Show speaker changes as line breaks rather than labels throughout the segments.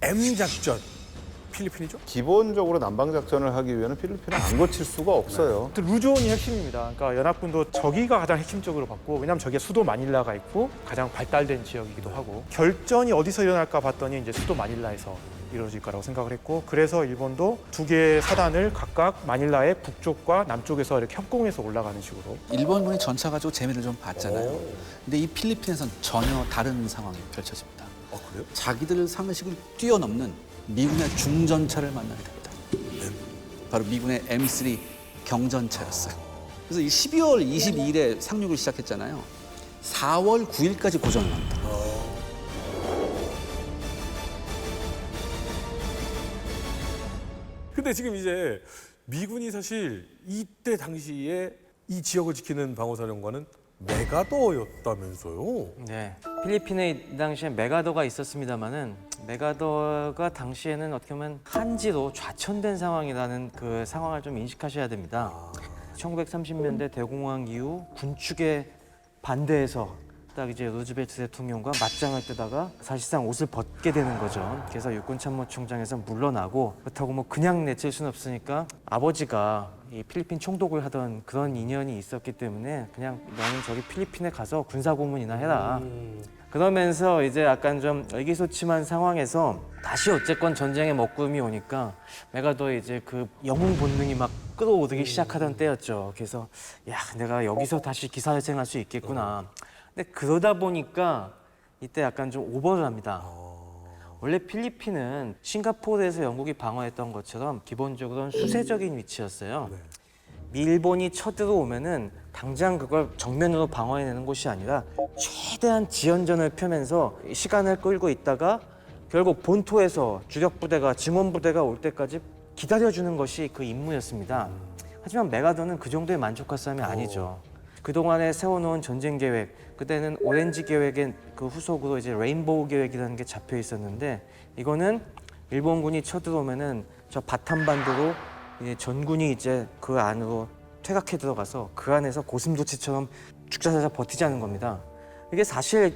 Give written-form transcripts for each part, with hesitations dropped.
M 작전 필리핀이죠?
기본적으로 남방 작전을 하기 위해는 필리핀은 안 거칠 수가 없어요.
루즈온이 핵심입니다. 그러니까 연합군도 저기가 가장 핵심적으로 봤고, 왜냐하면 저기에 수도 마닐라가 있고 가장 발달된 지역이기도 하고, 결전이 어디서 일어날까 봤더니 이제 수도 마닐라에서 이루어질 거라고 생각을 했고, 그래서 일본도 두 개의 사단을 각각 마닐라의 북쪽과 남쪽에서 이렇게 협공해서 올라가는 식으로.
일본군이 전차 가지고 재미를 좀 봤잖아요. 근데 이 필리핀에선 전혀 다른 상황이 펼쳐집니다.
그래요?
자기들 상식을 뛰어넘는 미군의 중전차를 만나게 됩니다. 바로 미군의 M3 경전차였어요. 그래서 이 12월 22일에 상륙을 시작했잖아요. 4월 9일까지 고전을 합니다.
근데 지금 이제 미군이 사실 이때 당시에 이 지역을 지키는 방어사령관은 메가더였다면서요?
네, 필리핀에 이 당시에 메가더가 있었습니다만은 메가더가 당시에는 어떻게 보면 한지로 좌천된 상황이라는 그 상황을 좀 인식하셔야 됩니다. 1930년대 대공황 이후 군축에 반대해서 딱 이제 루즈벨트 대통령과 맞짱을 뜨다가 사실상 옷을 벗게 되는 거죠. 그래서 육군참모총장에서 물러나고, 그렇다고 뭐 그냥 내칠 수는 없으니까 아버지가 이 필리핀 총독을 하던 그런 인연이 있었기 때문에 그냥 너는 저기 필리핀에 가서 군사고문이나 해라. 그러면서 이제 약간 좀 의기소침한 상황에서 다시 어쨌건 전쟁의 먹구름이 오니까 메가더 이제 그 영웅 본능이 막 끌어오르기 시작하던 때였죠. 그래서 야, 내가 여기서 다시 기사회생할 수 있겠구나. 근데 그러다 보니까 이때 약간 좀 오버를 합니다. 원래 필리핀은 싱가포르에서 영국이 방어했던 것처럼 기본적으로는 수세적인 위치였어요. 일본이 쳐들어오면은 당장 그걸 정면으로 방어해내는 곳이 아니라 최대한 지연전을 펴면서 시간을 끌고 있다가 결국 본토에서 주력 부대가, 증원 부대가 올 때까지 기다려주는 것이 그 임무였습니다. 하지만 메가더는 그 정도의 만족할 사람이 아니죠. 그동안에 세워놓은 전쟁 계획, 그때는 오렌지 계획의 그 후속으로 이제 레인보우 계획이라는 게 잡혀 있었는데, 이거는 일본군이 쳐들어오면은 저 바탄반도로 이제 전군이 이제 그 안으로 퇴각해 들어가서 그 안에서 고슴도치처럼 죽자사자 버티자는 겁니다. 이게 사실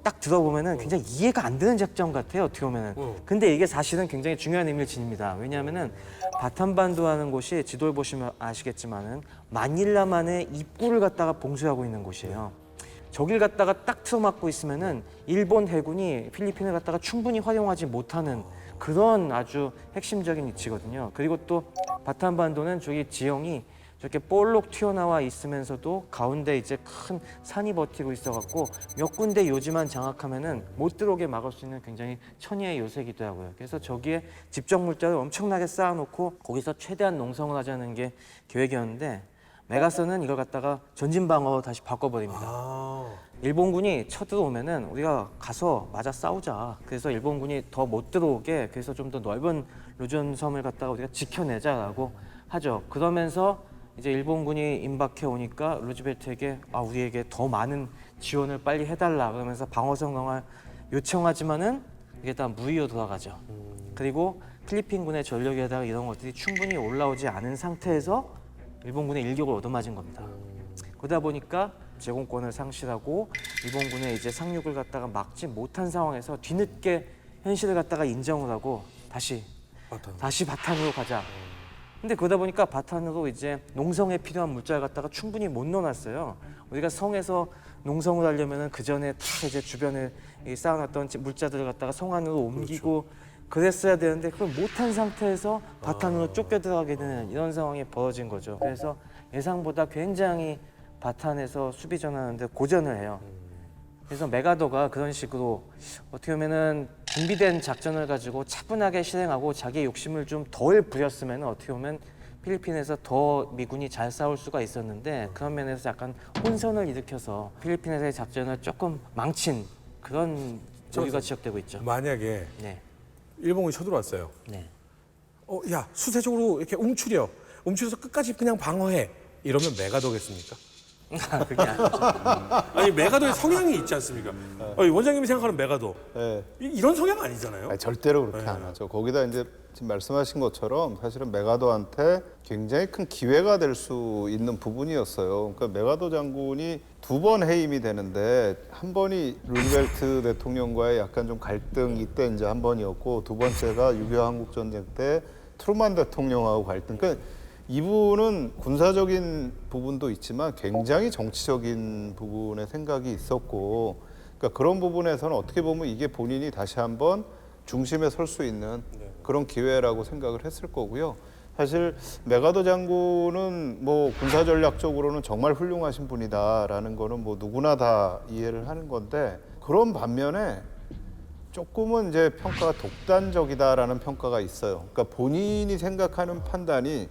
딱 들어보면은 굉장히 이해가 안 되는 작전 같아요, 어떻게 보면은. 근데 이게 사실은 굉장히 중요한 의미를 지닙니다. 왜냐하면은 바탄반도라는 곳이 지도를 보시면 아시겠지만은 마닐라만의 입구를 갖다가 봉쇄하고 있는 곳이에요. 저길 갖다가 딱 틀어막고 있으면은 일본 해군이 필리핀을 갖다가 충분히 활용하지 못하는 그런 아주 핵심적인 위치거든요. 그리고 또 바탄반도는 저기 지형이 저렇게 볼록 튀어나와 있으면서도 가운데 이제 큰 산이 버티고 있어갖고 몇 군데 요지만 장악하면은 못 들어오게 막을 수 있는 굉장히 천혜의 요새기도 하고요. 그래서 저기에 집적 물자를 엄청나게 쌓아놓고 거기서 최대한 농성을 하자는 게 계획이었는데, 메가서는 이걸 갖다가 전진 방어로 다시 바꿔버립니다. 일본군이 쳐들어오면은 우리가 가서 맞아 싸우자. 그래서 일본군이 더 못 들어오게, 그래서 좀 더 넓은 루전 섬을 갖다가 우리가 지켜내자라고 하죠. 그러면서 이제 일본군이 임박해 오니까 루즈벨트에게 우리에게 더 많은 지원을 빨리 해달라 그러면서 방어 성공을 요청하지만은 이게 다 무의로 돌아가죠. 그리고 필리핀군의 전력에다가 이런 것들이 충분히 올라오지 않은 상태에서 일본군의 일격을 얻어맞은 겁니다. 그러다 보니까 제공권을 상실하고 일본군의 이제 상륙을 갖다가 막지 못한 상황에서 뒤늦게 현실을 갖다가 인정을 하고 다시 바탄으로 가자. 근데 그러다 보니까 바탄으로 이제 농성에 필요한 물자를 갖다가 충분히 못 넣어놨어요. 우리가 성에서 농성을 하려면은 그 전에 다 이제 주변에 쌓아놨던 물자들을 갖다가 성 안으로 옮기고 그랬어야 되는데 그걸 못한 상태에서 바탄으로 쫓겨 들어가게 되는 이런 상황이 벌어진 거죠. 그래서 예상보다 굉장히 바탄에서 수비 전하는데 고전을 해요. 그래서 메가더가 그런 식으로 어떻게 보면은 준비된 작전을 가지고 차분하게 실행하고 자기의 욕심을 좀 덜 부렸으면 어떻게 보면 필리핀에서 더 미군이 잘 싸울 수가 있었는데, 그런 면에서 약간 혼선을 일으켜서 필리핀에서의 작전을 조금 망친 그런 오류가 지적되고 있죠.
만약에
네.
일본군이 쳐들어왔어요.
네.
야, 수세적으로 이렇게 움츠려서 끝까지 그냥 방어해. 이러면 메가더겠습니까?
그게 아니죠.
아니 메가더의 성향이 있지 않습니까? 아니, 원장님이 생각하는 메가더
예.
이런 성향 아니잖아요.
아니, 절대로 그렇게
네.
안 하죠. 거기다 이제 지금 말씀하신 것처럼 사실은 메가더한테 굉장히 큰 기회가 될 수 있는 부분이었어요. 그러니까 메가더 장군이 2번 해임이 되는데 한 번이 루즈벨트 대통령과의 약간 좀 갈등이 이때 이제 한 번이었고, 두 번째가 6.25 한국 전쟁 때 트루만 대통령하고 갈등. 그러니까 이분은 군사적인 부분도 있지만 굉장히 정치적인 부분에 생각이 있었고, 그러니까 그런 부분에서는 어떻게 보면 이게 본인이 다시 한번 중심에 설 수 있는 그런 기회라고 생각을 했을 거고요. 사실 메가더 장군은 뭐 군사 전략적으로는 정말 훌륭하신 분이다라는 거는 뭐 누구나 다 이해를 하는 건데, 그런 반면에 조금은 이제 평가가 독단적이다라는 평가가 있어요. 그러니까 본인이 생각하는 판단이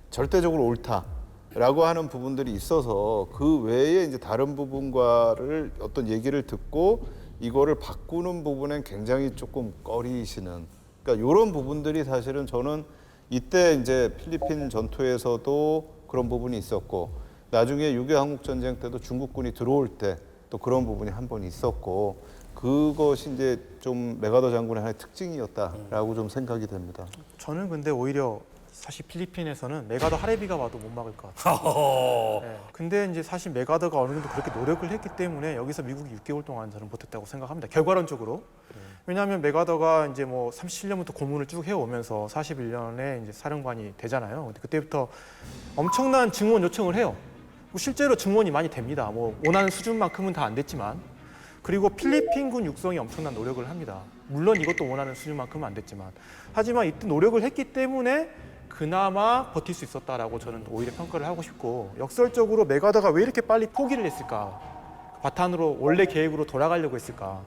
절대적으로 옳다라고 하는 부분들이 있어서 그 외에 이제 다른 부분과를 어떤 얘기를 듣고 이거를 바꾸는 부분엔 굉장히 조금 꺼리시는, 그러니까 이런 부분들이 사실은 저는 이때 이제 필리핀 전투에서도 그런 부분이 있었고, 나중에 6.25 한국 전쟁 때도 중국군이 들어올 때 또 그런 부분이 한 번 있었고, 그것이 이제 좀 메가더 장군의 하나의 특징이었다라고 좀 생각이 됩니다.
저는 근데 오히려 사실 필리핀에서는 메가더 하레비가 와도 못 막을 것 같아요. 네. 근데 이제 사실 메가더가 어느 정도 그렇게 노력을 했기 때문에 여기서 미국이 6개월 동안 저는 버텼다고 생각합니다. 결과론적으로. 왜냐하면 메가더가 이제 뭐 37년부터 고문을 쭉 해오면서 41년에 이제 사령관이 되잖아요. 근데 그때부터 엄청난 증원 요청을 해요. 뭐 실제로 증원이 많이 됩니다. 뭐 원하는 수준만큼은 다 안 됐지만. 그리고 필리핀군 육성이 엄청난 노력을 합니다. 물론 이것도 원하는 수준만큼은 안 됐지만. 하지만 이때 노력을 했기 때문에 그나마 버틸 수 있었다라고 저는 오히려 평가를 하고 싶고, 역설적으로 메가더가 왜 이렇게 빨리 포기를 했을까? 바탄으로 원래 계획으로 돌아가려고 했을까?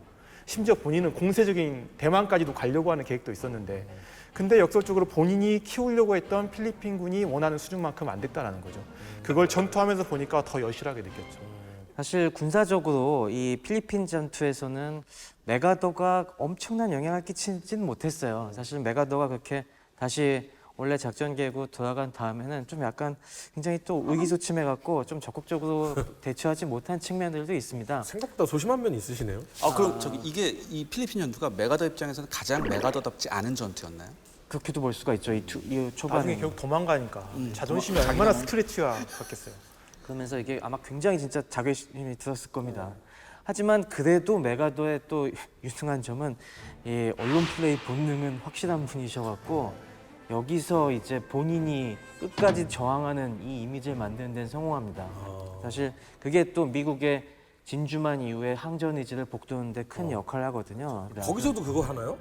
심지어 본인은 공세적인 대만까지도 가려고 하는 계획도 있었는데, 근데 역설적으로 본인이 키우려고 했던 필리핀군이 원하는 수준만큼 안 됐다는 거죠. 그걸 전투하면서 보니까 더 여실하게 느꼈죠.
사실 군사적으로 이 필리핀 전투에서는 메가더가 엄청난 영향을 끼치지는 못했어요. 사실 메가더가 그렇게 다시 원래 작전 계획으로 돌아간 다음에는 좀 약간 굉장히 또 의기소침해갖고 좀 적극적으로 대처하지 못한 측면들도 있습니다.
생각보다 소심한 면이 있으시네요.
그럼 저기 이게 이 필리핀 전투가 메가더 입장에서는 가장 메가더답지 않은 전투였나요?
그렇게도 볼 수가 있죠. 이
나중에
초반에.
결국 도망가니까 자존심이 얼마나 스트레치가 받겠어요.
그러면서 이게 아마 굉장히 진짜 자괴심이 들었을 겁니다. 하지만 그래도 메가더의 또 유승한 점은 이 언론 플레이 본능은 확실한 분이셔갖고 여기서 이제 본인이 끝까지 저항하는 이 이미지를 만드는 데는 성공합니다. 사실 그게 또 미국의 진주만 이후에 항전 의지를 북돋는 데 큰 역할을 하거든요.
거기서도 그거 하나요?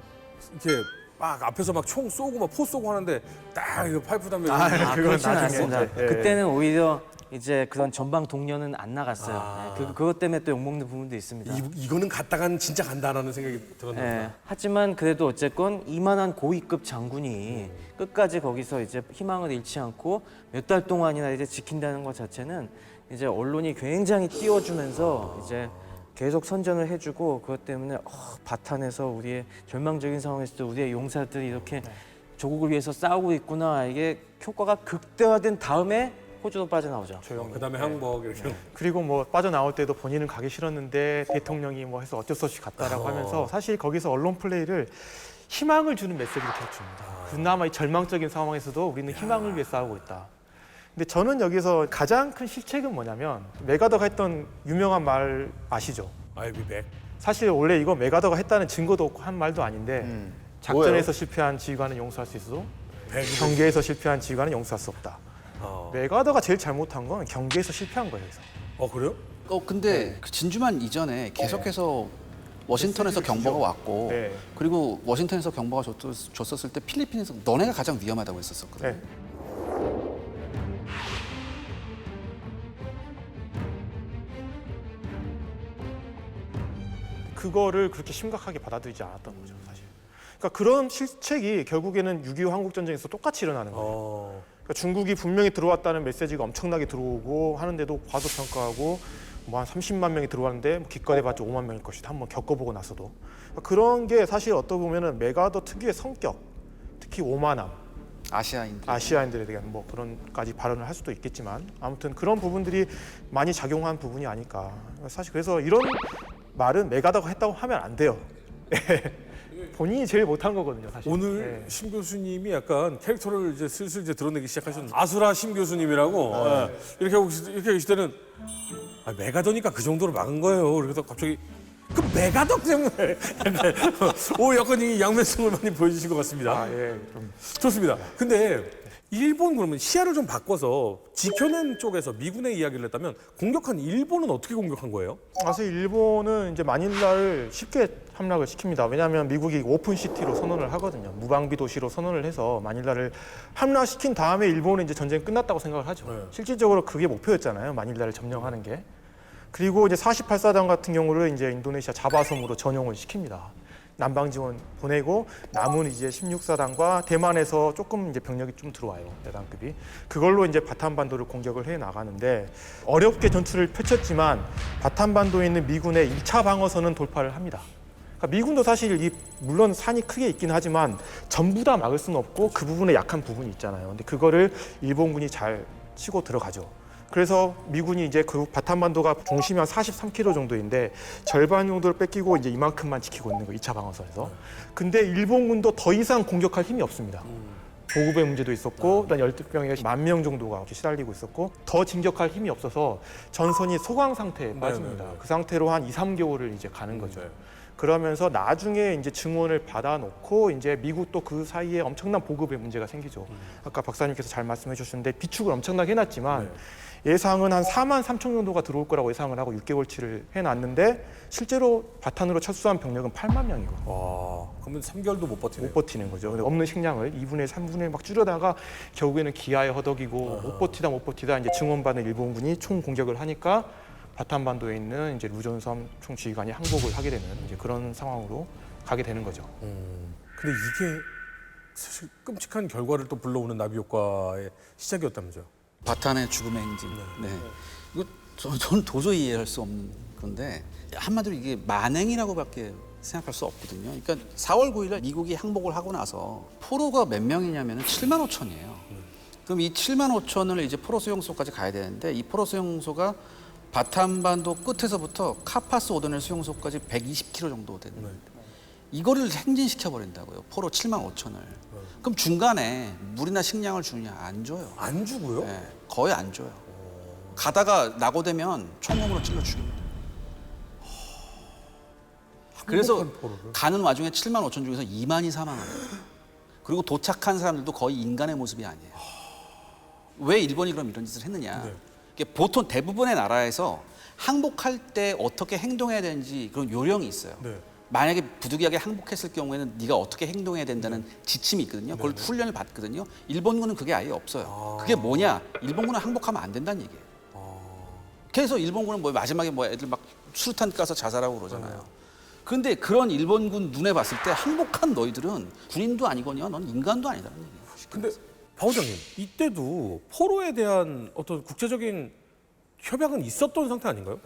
이렇게 막 앞에서 막 총 쏘고 막 포 쏘고 하는데 딱 이거 파이프 담배
그건
그렇지는
나중에
않습니다.
이제, 예.
그때는 오히려 이제 그런 전방 동료는 안 나갔어요. 네, 그것 때문에 또 욕먹는 부분도 있습니다.
이거는 갔다간 진짜 간다라는 생각이 들었는데.
예, 하지만 그래도 어쨌건 이만한 고위급 장군이 끝까지 거기서 이제 희망을 잃지 않고 몇 달 동안이나 이제 지킨다는 것 자체는 이제 언론이 굉장히 띄워주면서 이제 계속 선전을 해주고, 그것 때문에 바탄에서 우리의 절망적인 상황에서도 우리의 용사들이 이렇게 조국을 위해서 싸우고 있구나, 이게 효과가 극대화된 다음에 호주도 빠져나오죠.
조용히.
그다음에 항복 이렇게.
그리고 뭐 빠져나올 때도 본인은 가기 싫었는데 대통령이 뭐 해서 어쩔 수 없이 갔다라고 하면서 사실 거기서 언론 플레이를 희망을 주는 메시지를 계속 줍니다. 그나마 이 절망적인 상황에서도 우리는 희망을 위해 싸우고 있다. 근데 저는 여기서 가장 큰 실책은 뭐냐면, 메가더가 했던 유명한 말 아시죠?
I'll be back.
사실 원래 이거 메가더가 했다는 증거도 없고 한 말도 아닌데 작전에서 실패한 지휘관은 용서할 수 있어도 경계에서 실패한 지휘관은 용서할 수 없다. 메가더가 제일 잘못한 건 경계에서 실패한 거예요. 그래서.
그래요?
근데 그 진주만 이전에 계속해서 워싱턴에서 경보가 왔고,
네.
그리고 워싱턴에서 경보가 줬었을 때 필리핀에서 너네가 가장 위험하다고 했었거든요.
네. 그거를 그렇게 심각하게 받아들이지 않았던 거죠, 사실. 그러니까 그런 실책이 결국에는 6.25 한국 전쟁에서 똑같이 일어나는 거예요. 그러니까 중국이 분명히 들어왔다는 메시지가 엄청나게 들어오고 하는데도 과소평가하고 뭐 한 30만 명이 들어왔는데 뭐 기껏해봤자 5만 명일 것이다. 한번 겪어보고 나서도. 그러니까 그런 게 사실 어떻게 보면은 메가더 특유의 성격, 특히 오만함, 아시아인들에 대한 뭐 그런까지 발언을 할 수도 있겠지만 아무튼 그런 부분들이 많이 작용한 부분이 아닐까. 사실 그래서 이런 말은 메가더가 했다고 하면 안 돼요. 본인이 제일 못한 거거든요, 사실.
오늘 심 교수님이 약간 캐릭터를 이제 슬슬 이제 드러내기 시작하셨는데 아수라 심 교수님이라고 이렇게 계실 때는 메가더니까 그 정도로 막은 거예요. 그래서 갑자기 그 메가더 때문에 약간 이 양면성을 많이 보여주신 것 같습니다.
좀
좋습니다. 근데 일본 그러면 시야를 좀 바꿔서 지켜낸 쪽에서 미군의 이야기를 했다면 공격한 일본은 어떻게 공격한 거예요?
사실 일본은 이제 마닐라를 쉽게 함락을 시킵니다. 왜냐하면 미국이 오픈시티로 선언을 하거든요. 무방비 도시로 선언을 해서 마닐라를 함락시킨 다음에 일본은 이제 전쟁이 끝났다고 생각을 하죠.
네.
실질적으로 그게 목표였잖아요. 마닐라를 점령하는 게. 그리고 이제 48사단 같은 경우를 이제 인도네시아 자바섬으로 전용을 시킵니다. 남방 지원 보내고 남은 이제 16사단과 대만에서 조금 이제 병력이 좀 들어와요. 대단급이. 그걸로 이제 바탄반도를 공격을 해 나가는데 어렵게 전투를 펼쳤지만 바탄반도에 있는 미군의 1차 방어선은 돌파를 합니다. 그러니까 미군도 사실 물론 산이 크게 있긴 하지만 전부 다 막을 수는 없고 그 부분에 약한 부분이 있잖아요. 근데 그거를 일본군이 잘 치고 들어가죠. 그래서 미군이 이제 그 바탄반도가 중심이 한 43km 정도인데 절반 정도를 뺏기고 이제 이만큼만 지키고 있는 거 2차 방어선에서. 근데 일본군도 더 이상 공격할 힘이 없습니다. 보급의 문제도 있었고 일단 열병에 10,000명 정도가 시달리고 있었고 더 진격할 힘이 없어서 전선이 소강 상태에 빠집니다. 그 상태로 한 2-3개월을 이제 가는 거죠. 그러면서 나중에 이제 증원을 받아놓고 이제 미국도 그 사이에 엄청난 보급의 문제가 생기죠. 아까 박사님께서 잘 말씀해 주셨는데 비축을 엄청나게 해놨지만 예상은 한 43,000 정도가 들어올 거라고 예상을 하고 6개월치를 해놨는데 실제로 바탄으로 철수한 병력은 8만 명이고
와, 그러면 3개월도 못 버티네요.
못 버티는 거죠. 근데 없는 식량을 2분의 3분의 막 줄여다가 결국에는 기아에 허덕이고 못 버티다 이제 증원받은 일본군이 총 공격을 하니까 바탄반도에 있는 이제 루존섬 총지휘관이 항복을 하게 되는 이제 그런 상황으로 가게 되는 거죠.
근데 이게 사실 끔찍한 결과를 또 불러오는 나비 효과의 시작이었다면서요?
바탄의 죽음의 행진. 네. 이거 저는 도저히 이해할 수 없는 건데 한마디로 이게 만행이라고밖에 생각할 수 없거든요. 그러니까 4월 9일에 미국이 항복을 하고 나서 포로가 몇 명이냐면 75,000이에요. 그럼 이 75,000을 이제 포로 수용소까지 가야 되는데 이 포로 수용소가 바탄반도 끝에서부터 카파스 오더넬 수용소까지 120km 정도 되는 이거를 행진시켜 버린다고요. 포로 75,000을. 그럼 중간에 물이나 식량을 주느냐? 안 줘요.
안 주고요?
네, 거의 안 줘요. 가다가 낙오되면 총검으로 찔러 죽입니다. 그래서 가는 와중에 75,000 중에서 2만이 사망합니다. 그리고 도착한 사람들도 거의 인간의 모습이 아니에요. 왜 일본이 그럼 이런 짓을 했느냐? 이게 보통 대부분의 나라에서 항복할 때 어떻게 행동해야 되는지 그런 요령이 있어요. 만약에 부득이하게 항복했을 경우에는 네가 어떻게 행동해야 된다는 지침이 있거든요. 그걸 훈련을 받거든요. 일본군은 그게 아예 없어요. 그게 뭐냐? 일본군은 항복하면 안 된다는 얘기예요. 그래서 일본군은 뭐 마지막에 뭐 애들 막 수류탄 까서 자살하고 그러잖아요. 그런데 그런 일본군 눈에 봤을 때 항복한 너희들은 군인도 아니거니와 넌 인간도 아니다는 얘기예요.
근데 박 원장님, 이때도 포로에 대한 어떤 국제적인 협약은 있었던 상태 아닌가요?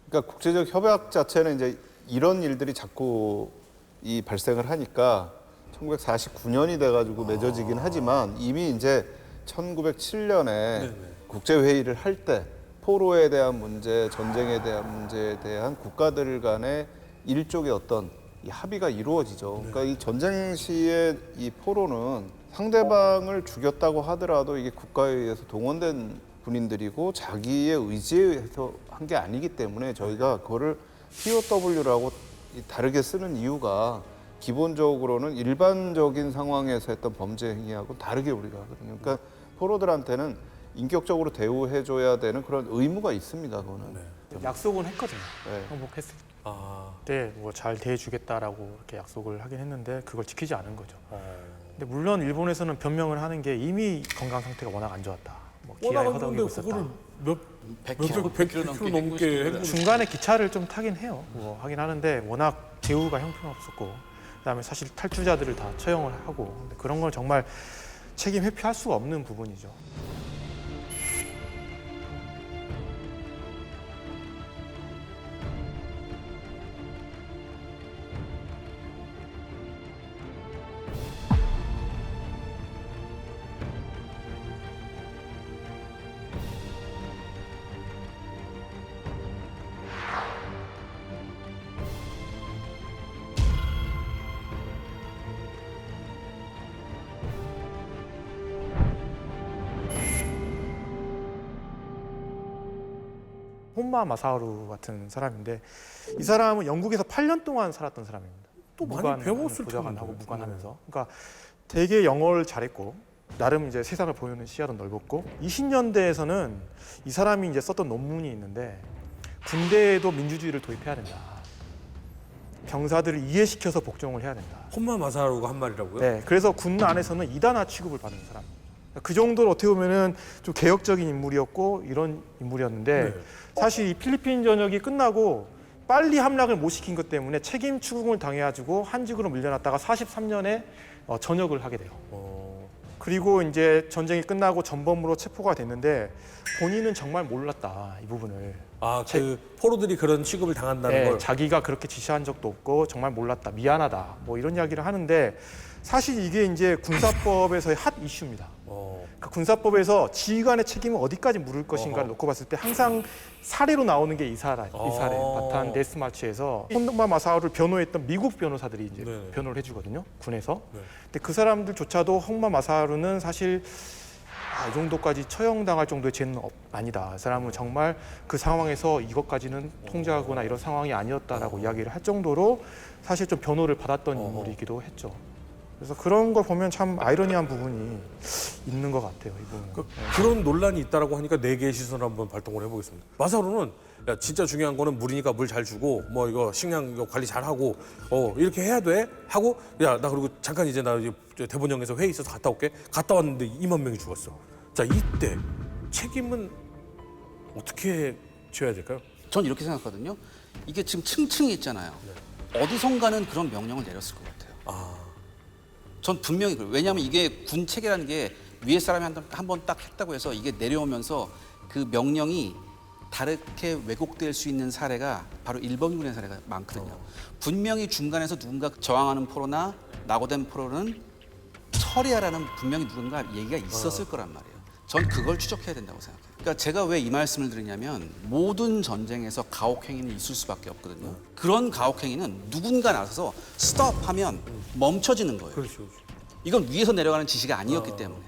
그러니까 국제적 협약 자체는 이제 이런 일들이 자꾸 발생을 하니까 1949년이 돼가지고 맺어지긴 하지만 이미 이제 1907년에 국제회의를 할 때 포로에 대한 문제, 전쟁에 대한 문제에 대한 국가들 간의 일종의 어떤 이 합의가 이루어지죠. 그러니까 이 전쟁 시에 이 포로는 상대방을 죽였다고 하더라도 이게 국가에 의해서 동원된 군인들이고 자기의 의지에 의해서 한 게 아니기 때문에 저희가 그거를 POW라고 다르게 쓰는 이유가 기본적으로는 일반적인 상황에서 했던 범죄 행위하고 다르게 우리가 하거든요. 그러니까 포로들한테는 인격적으로 대우해줘야 되는 그런 의무가 있습니다. 그거는.
약속은 했거든요.
네.
항복했을 때 뭐 잘 대해주겠다라고 이렇게 약속을 하긴 했는데 그걸 지키지 않은 거죠. 근데 물론 일본에서는 변명을 하는 게 이미 건강 상태가 워낙 안 좋았다. 뭐 기아에 허덕이고 있었다.
그거를 몇 100km 넘게 했는데
중간에 기차를 좀 타긴 해요. 뭐 하긴 하는데 워낙 대우가 형편없었고 그다음에 사실 탈주자들을 다 처형을 하고 근데 그런 걸 정말 책임 회피할 수가 없는 부분이죠. 혼마 마사하루 같은 사람인데 이 사람은 영국에서 8년 동안 살았던 사람입니다.
또 많이 배웠을
보좌관하고
텐데.
무관하면서. 그러니까 되게 영어를 잘했고 나름 이제 세상을 보는 시야도 넓었고 20년대에서는 이 사람이 이제 썼던 논문이 있는데 군대에도 민주주의를 도입해야 된다. 병사들을 이해시켜서 복종을 해야 된다.
혼마 마사하루가 한 말이라고요?
네, 그래서 군 안에서는 이단화 취급을 받는 사람. 그 정도로 어떻게 보면은 좀 개혁적인 인물이었고 이런 인물이었는데
네.
사실 이 필리핀 전역이 끝나고 빨리 함락을 못 시킨 것 때문에 책임 추궁을 당해가지고 한직으로 밀려났다가 43년에 전역을 하게 돼요. 그리고 이제 전쟁이 끝나고 전범으로 체포가 됐는데 본인은 정말 몰랐다 이 부분을.
아, 그 포로들이 그런 취급을 당한다는
네,
걸.
자기가 그렇게 지시한 적도 없고 정말 몰랐다, 미안하다, 뭐 이런 이야기를 하는데 사실 이게 이제 군사법에서의 핫 이슈입니다. 그 군사법에서 지휘관의 책임을 어디까지 물을 것인가를 놓고 봤을 때 항상 사례로 나오는 게 이 사례, 바탄 데스마치에서 혼마 마사오를 변호했던 미국 변호사들이 이제
네.
변호를 해주거든요, 군에서.
네.
근데 그 사람들조차도 혼마 마사오는 사실 이 정도까지 처형당할 정도의 죄는 아니다. 이 사람은 정말 그 상황에서 이것까지는 통제하거나 이런 상황이 아니었다라고 이야기를 할 정도로 사실 좀 변호를 받았던 인물이기도 했죠. 그래서 그런 걸 보면 참 아이러니한 부분이 있는 것 같아요, 이 부분은.
그런 논란이 있다라고 하니까 네 개의 시선을 한번 발동을 해보겠습니다. 마사오는 야, 진짜 중요한 거는 물이니까 물 잘 주고 뭐 이거 식량 이거 관리 잘 하고 이렇게 해야 돼 하고 야 나 그리고 잠깐 이제 나 이제 대본영에서 회의 있어서 갔다 올게. 갔다 왔는데 2만 명이 죽었어. 자 이때 책임은 어떻게 져야 될까요?
전 이렇게 생각하거든요. 이게 지금 층층이 있잖아요. 어디선가는 그런 명령을 내렸을 것 같아요. 전 분명히 그래요. 왜냐하면 이게 군 체계라는 게 위에 사람이 한 번 딱 했다고 해서 이게 내려오면서 그 명령이 다르게 왜곡될 수 있는 사례가 바로 일본군의 사례가 많거든요. 분명히 중간에서 누군가 저항하는 포로나 낙오된 포로는 처리하라는 분명히 누군가 얘기가 있었을 거란 말이에요. 전 그걸 추적해야 된다고 생각해요. 그러니까 제가 왜 이 말씀을 드리냐면 모든 전쟁에서 가혹행위는 있을 수밖에 없거든요. 그런 가혹행위는 누군가 나서서 스톱하면 멈춰지는 거예요.
그렇죠.
이건 위에서 내려가는 지시가 아니었기 때문에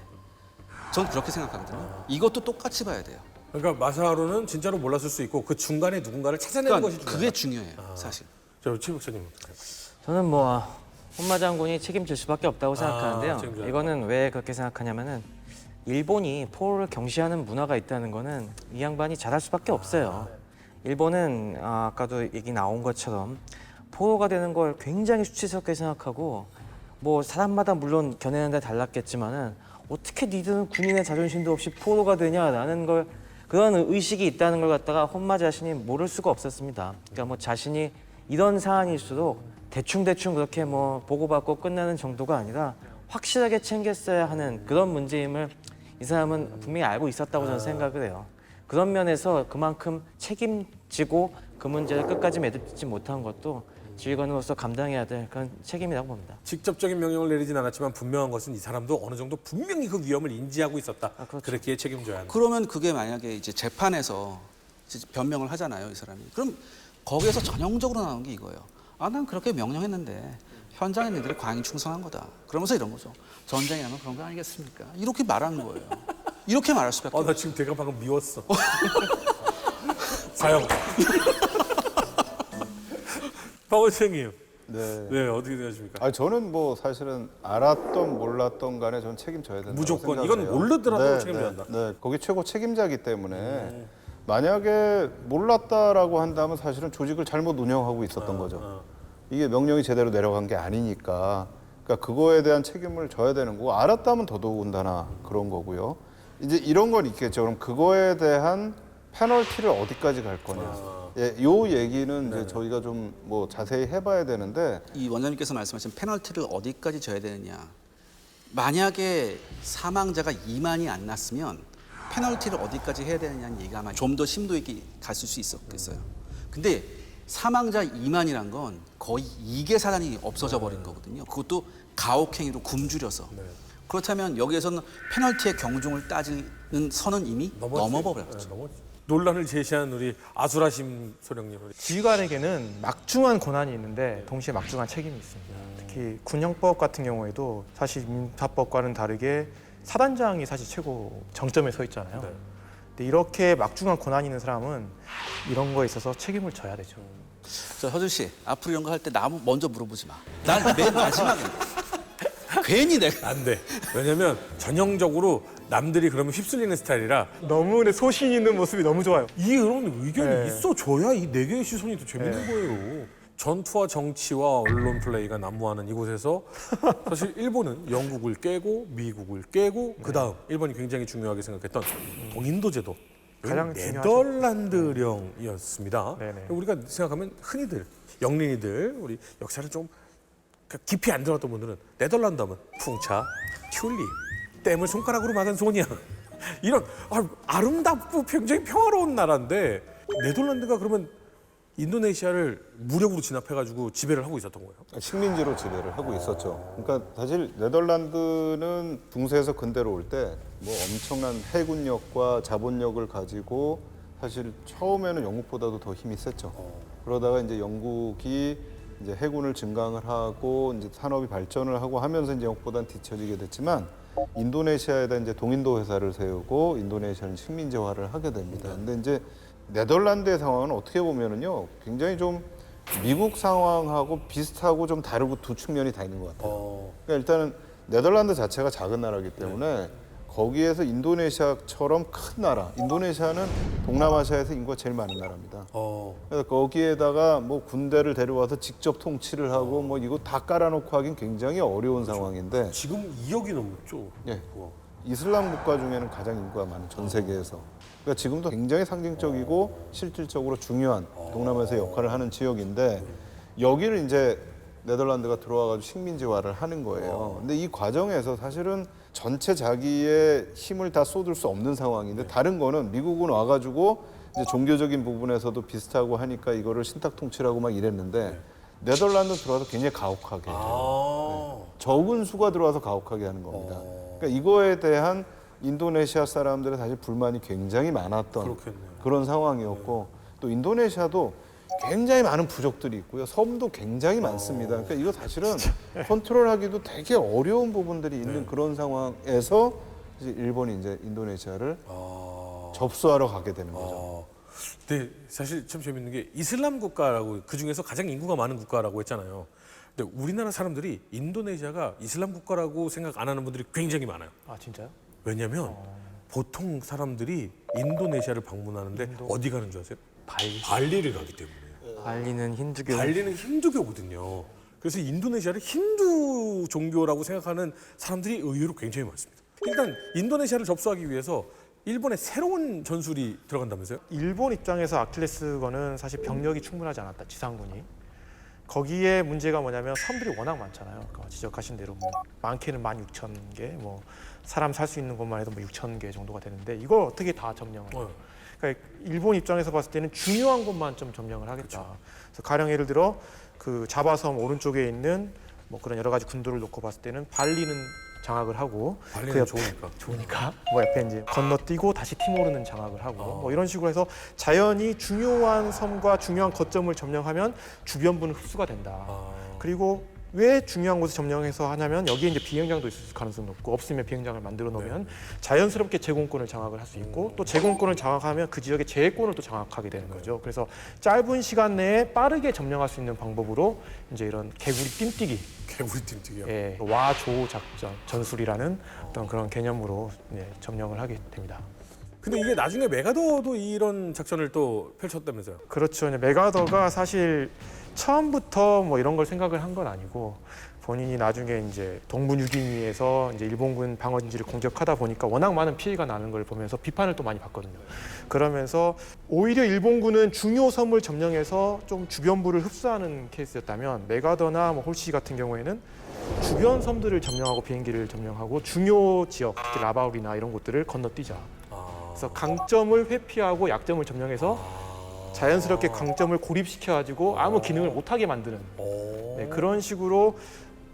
전 그렇게 생각하거든요. 이것도 똑같이 봐야 돼요.
그러니까 마사오는 진짜로 몰랐을 수 있고 그 중간에 누군가를 찾아내는
그러니까
것이 중요하다.
그게 중요해요, 사실.
최 박사님.
저는 뭐 혼마 장군이 책임질 수밖에 없다고 생각하는데요.
책임져야
이거는 왜 그렇게 생각하냐면은 일본이 포로를 경시하는 문화가 있다는 거는 이 양반이 잘할 수밖에 없어요. 일본은 아까도 얘기 나온 것처럼 포로가 되는 걸 굉장히 수치스럽게 생각하고 뭐 사람마다 물론 견해는 다 달랐겠지만은 어떻게 니들은 군인의 자존심도 없이 포로가 되냐라는 걸 그런 의식이 있다는 걸 갖다가 혼마 자신이 모를 수가 없었습니다. 그러니까 뭐 자신이 이런 상황일수록 대충대충 그렇게 뭐 보고받고 끝나는 정도가 아니라 확실하게 챙겼어야 하는 그런 문제임을 이 사람은 분명히 알고 있었다고 저는 생각을 해요. 그런 면에서 그만큼 책임지고 그 문제를 끝까지 매듭짓지 못한 것도 지휘관으로서 감당해야 될 그런 책임이라고 봅니다.
직접적인 명령을 내리진 않았지만 분명한 것은 이 사람도 어느 정도 분명히 그 위험을 인지하고 있었다.
그렇죠.
그렇기에 책임져야 한다.
그러면 그게 만약에 이제 재판에서 이제 변명을 하잖아요, 이 사람이. 그럼 거기에서 전형적으로 나오는 게 이거예요. 난 그렇게 명령했는데 현장에 있는 애들이 과잉 충성한 거다. 그러면서 이런 거죠. 전쟁이라면 그런 거 아니겠습니까? 이렇게 말하는 거예요. 이렇게 말할 수밖에 없어요.
나 지금 내가 방금 미웠어. 사형. 박 원장님. 네, 어떻게 생각하십니까?
저는 뭐 사실은 알았던 몰랐던 간에 저는 책임져야 된다고
무조건
생각해요.
이건 모르더라도
네,
책임져야
네,
한다.
네, 거기 최고 책임자이기 때문에 만약에 몰랐다라고 한다면 사실은 조직을 잘못 운영하고 있었던 거죠. 이게 명령이 제대로 내려간 게 아니니까 그러니까 그거에 대한 책임을 져야 되는 거고 알았다면 더더군다나 그런 거고요. 이제 이런 건 있겠죠. 그럼 그거에 대한 페널티를 어디까지 갈 거냐. 예, 요 얘기는 이제 저희가 좀 뭐 자세히 해봐야 되는데
이 원장님께서 말씀하신 페널티를 어디까지 져야 되느냐. 만약에 사망자가 2만이 안 났으면 페널티를 어디까지 해야 되느냐는 얘기가 아마 좀 더 심도 있게 갔을 수 있었겠어요. 근데 사망자 2만이란 건 거의 2개 사단이 없어져 버린 거거든요. 그것도 가혹행위로 굶주려서. 그렇다면 여기에서는 페널티의 경중을 따지는 선은 이미 넘어버렸죠.
논란을 제시한 우리 아수라심 소령님.
지휘관에게는 막중한 권한이 있는데 동시에 막중한 책임이 있습니다. 특히 군형법 같은 경우에도 사실 민사법과는 다르게 사단장이 사실 최고 정점에 서 있잖아요. 근데 이렇게 막중한 권한이 있는 사람은 이런 거에 있어서 책임을 져야 되죠.
저 허준 씨 앞으로 이런 거 할 때 나 먼저 물어보지 마. 난 맨 마지막에 괜히 내가
안 돼. 왜냐면 전형적으로 남들이 그러면 휩쓸리는 스타일이라
너무 근데 소신 있는 모습이 너무 좋아요.
이 이런 의견이
네.
있어줘야 이 네 개의 시선이 더 재밌는 거예요. 전투와 정치와 언론 플레이가 난무하는 이곳에서 사실 일본은 영국을 깨고 미국을 깨고 그다음 일본이 굉장히 중요하게 생각했던 동인도 제도.
가장 중요하죠.
네덜란드령이었습니다.
네네.
우리가 생각하면 흔히들 영린이들 우리 역사를 좀 깊이 안 들었던 분들은 네덜란드 하면 풍차, 튤립, 댐을 손가락으로 막은 소녀 이런 아름답고 굉장히 평화로운 나라인데 네덜란드가 그러면 인도네시아를 무력으로 진압해가지고 지배를 하고 있었던 거예요.
식민지로 지배를 하고 있었죠. 그러니까 사실 네덜란드는 중세에서 근대로 올 때 뭐 엄청난 해군력과 자본력을 가지고 사실 처음에는 영국보다도 더 힘이 셌죠. 그러다가 이제 영국이 이제 해군을 증강을 하고 이제 산업이 발전을 하고 하면서 이제 영국보다는 뒤처지게 됐지만 인도네시아에다 이제 동인도 회사를 세우고 인도네시아는 식민지화를 하게 됩니다. 근데 이제 네덜란드의 상황은 어떻게 보면은요 굉장히 좀 미국 상황하고 비슷하고 좀 다르고 두 측면이 다 있는 것 같아요. 그러니까 일단은 네덜란드 자체가 작은 나라이기 때문에 거기에서 인도네시아처럼 큰 나라, 인도네시아는 동남아시아에서 인구가 제일 많은 나라입니다. 그래서 거기에다가 뭐 군대를 데려와서 직접 통치를 하고 뭐 이거 다 깔아놓고 하긴 굉장히 어려운 상황인데
지금 2억이 넘죠.
예. 이슬람 국가 중에는 가장 인구가 많은 전 세계에서. 그러니까 지금도 굉장히 상징적이고 실질적으로 중요한 동남아에서 역할을 하는 지역인데 여기를 이제 네덜란드가 들어와가지고 식민지화를 하는 거예요. 근데 이 과정에서 사실은 전체 자기의 힘을 다 쏟을 수 없는 상황인데 다른 거는 미국은 와가지고 이제 종교적인 부분에서도 비슷하고 하니까 이거를 신탁 통치라고 막 이랬는데 네덜란드 들어와서 굉장히 가혹하게 적은 수가 들어와서 가혹하게 하는 겁니다. 그러니까 이거에 대한 인도네시아 사람들의 사실 불만이 굉장히 많았던
그렇겠네요.
그런 상황이었고 또 인도네시아도 굉장히 많은 부족들이 있고요. 섬도 굉장히 많습니다. 그러니까 이거 사실은 컨트롤하기도 되게 어려운 부분들이 있는 그런 상황에서 이제 일본이 이제 인도네시아를 접수하러 가게 되는 거죠.
근데 사실 참 재밌는 게 이슬람 국가라고 그 중에서 가장 인구가 많은 국가라고 했잖아요. 근데 우리나라 사람들이 인도네시아가 이슬람 국가라고 생각 안 하는 분들이 굉장히 많아요.
아 진짜요?
왜냐면 보통 사람들이 인도네시아를 방문하는데 어디 가는 줄 아세요? 발리를 가기 때문에.
발리는 힌두교.
발리는 힌두교거든요. 그래서 인도네시아를 힌두 종교라고 생각하는 사람들이 의외로 굉장히 많습니다. 일단 인도네시아를 접수하기 위해서 일본의 새로운 전술이 들어간다면서요?
일본 입장에서 아킬레스건은 사실 병력이 충분하지 않았다. 지상군이. 거기에 문제가 뭐냐면 섬들이 워낙 많잖아요. 아까 지적하신 대로 뭐 많게는 16,000개, 뭐 사람 살 수 있는 곳만 해도 뭐 6,000개 정도가 되는데 이걸 어떻게 다 점령을 해요? 그러니까 일본 입장에서 봤을 때는 중요한 곳만 좀 점령을 하겠다.
그렇죠.
그래서 가령 예를 들어 그 자바섬 오른쪽에 있는 뭐 그런 여러 가지 군도를 놓고 봤을 때는 발리는 장악을 하고
발리는
그 옆에
좋으니까.
뭐 옆에 이제 건너뛰고 다시 티모르는 장악을 하고 뭐 이런 식으로 해서 자연히 중요한 섬과 중요한 거점을 점령하면 주변부는 흡수가 된다. 그리고 왜 중요한 곳을 점령해서 하냐면 여기에 이제 비행장도 있을 가능성이 높고 없으면 비행장을 만들어 놓으면 자연스럽게 제공권을 장악을 할 수 있고 또 제공권을 장악하면 그 지역의 재해권을 또 장악하게 되는 거죠. 그래서 짧은 시간 내에 빠르게 점령할 수 있는 방법으로 이제 이런 개구리 띵뛰기,
개구리 띵뛰기요.
예, 와조 작전, 전술이라는 어떤 그런 개념으로 점령을 하게 됩니다.
근데 이게 나중에 메가더도 이런 작전을 또 펼쳤다면서요?
그렇죠. 이제 메가더가 사실 처음부터 뭐 이런 걸 생각을 한 건 아니고 본인이 나중에 이제 동부6.12에서 이제 일본군 방어진지를 공격하다 보니까 워낙 많은 피해가 나는 걸 보면서 비판을 또 많이 받거든요. 그러면서 오히려 일본군은 중요 섬을 점령해서 좀 주변부를 흡수하는 케이스였다면 메가더나 뭐 홀시 같은 경우에는 주변 섬들을 점령하고 비행기를 점령하고 중요 지역, 특히 라바울이나 이런 곳들을 건너뛰자. 그래서 강점을 회피하고 약점을 점령해서 자연스럽게 강점을 고립시켜가지고 아무 기능을 못하게 만드는 그런 식으로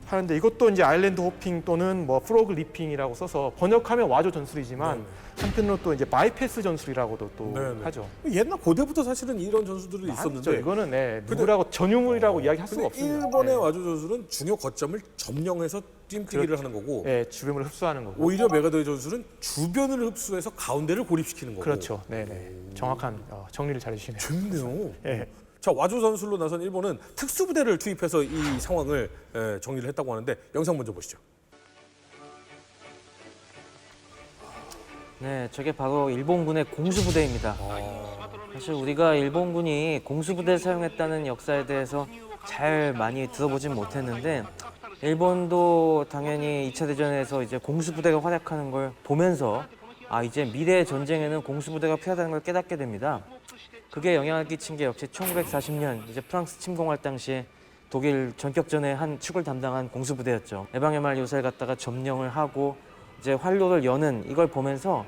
하는데 이것도 이제 아일랜드 호핑 또는 뭐 프로그 리핑이라고 써서 번역하면 와조 전술이지만 한편으로 또 이제 바이패스 전술이라고도 또
네네.
하죠.
옛날 고대부터 사실은 이런 전술들이
많죠.
있었는데
이거는 누구라고 전유물이라고 이야기할 수가
근데
없습니다.
일본의 와주 전술은 중요 거점을 점령해서 뛴뛰기를 하는 거고
주변을 흡수하는 거고.
오히려 메가더의 전술은 주변을 흡수해서 가운데를 고립시키는 거고.
그렇죠. 네네. 정확한 정리를 잘 해주시네요.
재밌네요.
예.
자, 와주 전술로 나선 일본은 특수부대를 투입해서 이 상황을 정리를 했다고 하는데 영상 먼저 보시죠.
네, 저게 바로 일본군의 공수부대입니다. 사실 우리가 일본군이 공수부대를 사용했다는 역사에 대해서 잘 많이 들어보진 못했는데 일본도 당연히 2차 대전에서 이제 공수부대가 활약하는 걸 보면서 이제 미래의 전쟁에는 공수부대가 필요하다는 걸 깨닫게 됩니다. 그게 영향을 끼친 게 역시 1940년 이제 프랑스 침공할 당시에 독일 전격전의 한 축을 담당한 공수부대였죠. 에방의 말 요새를 갖다가 점령을 하고 이제 활로를 여는 이걸 보면서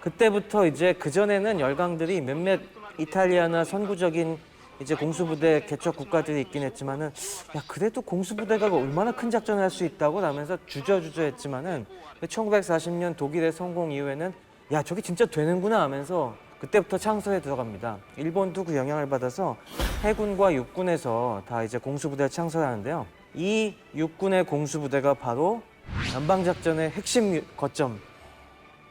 그때부터 이제 그전에는 열강들이 몇몇 이탈리아나 선구적인 이제 공수부대 개척 국가들이 있긴 했지만은 야 그래도 공수부대가 얼마나 큰 작전을 할 수 있다고 라면서 주저주저했지만은 1940년 독일의 성공 이후에는 야 저게 진짜 되는구나 하면서 그때부터 창설에 들어갑니다. 일본도 그 영향을 받아서 해군과 육군에서 다 이제 공수부대를 창설하는데요. 이 육군의 공수부대가 바로 남방작전의 핵심 거점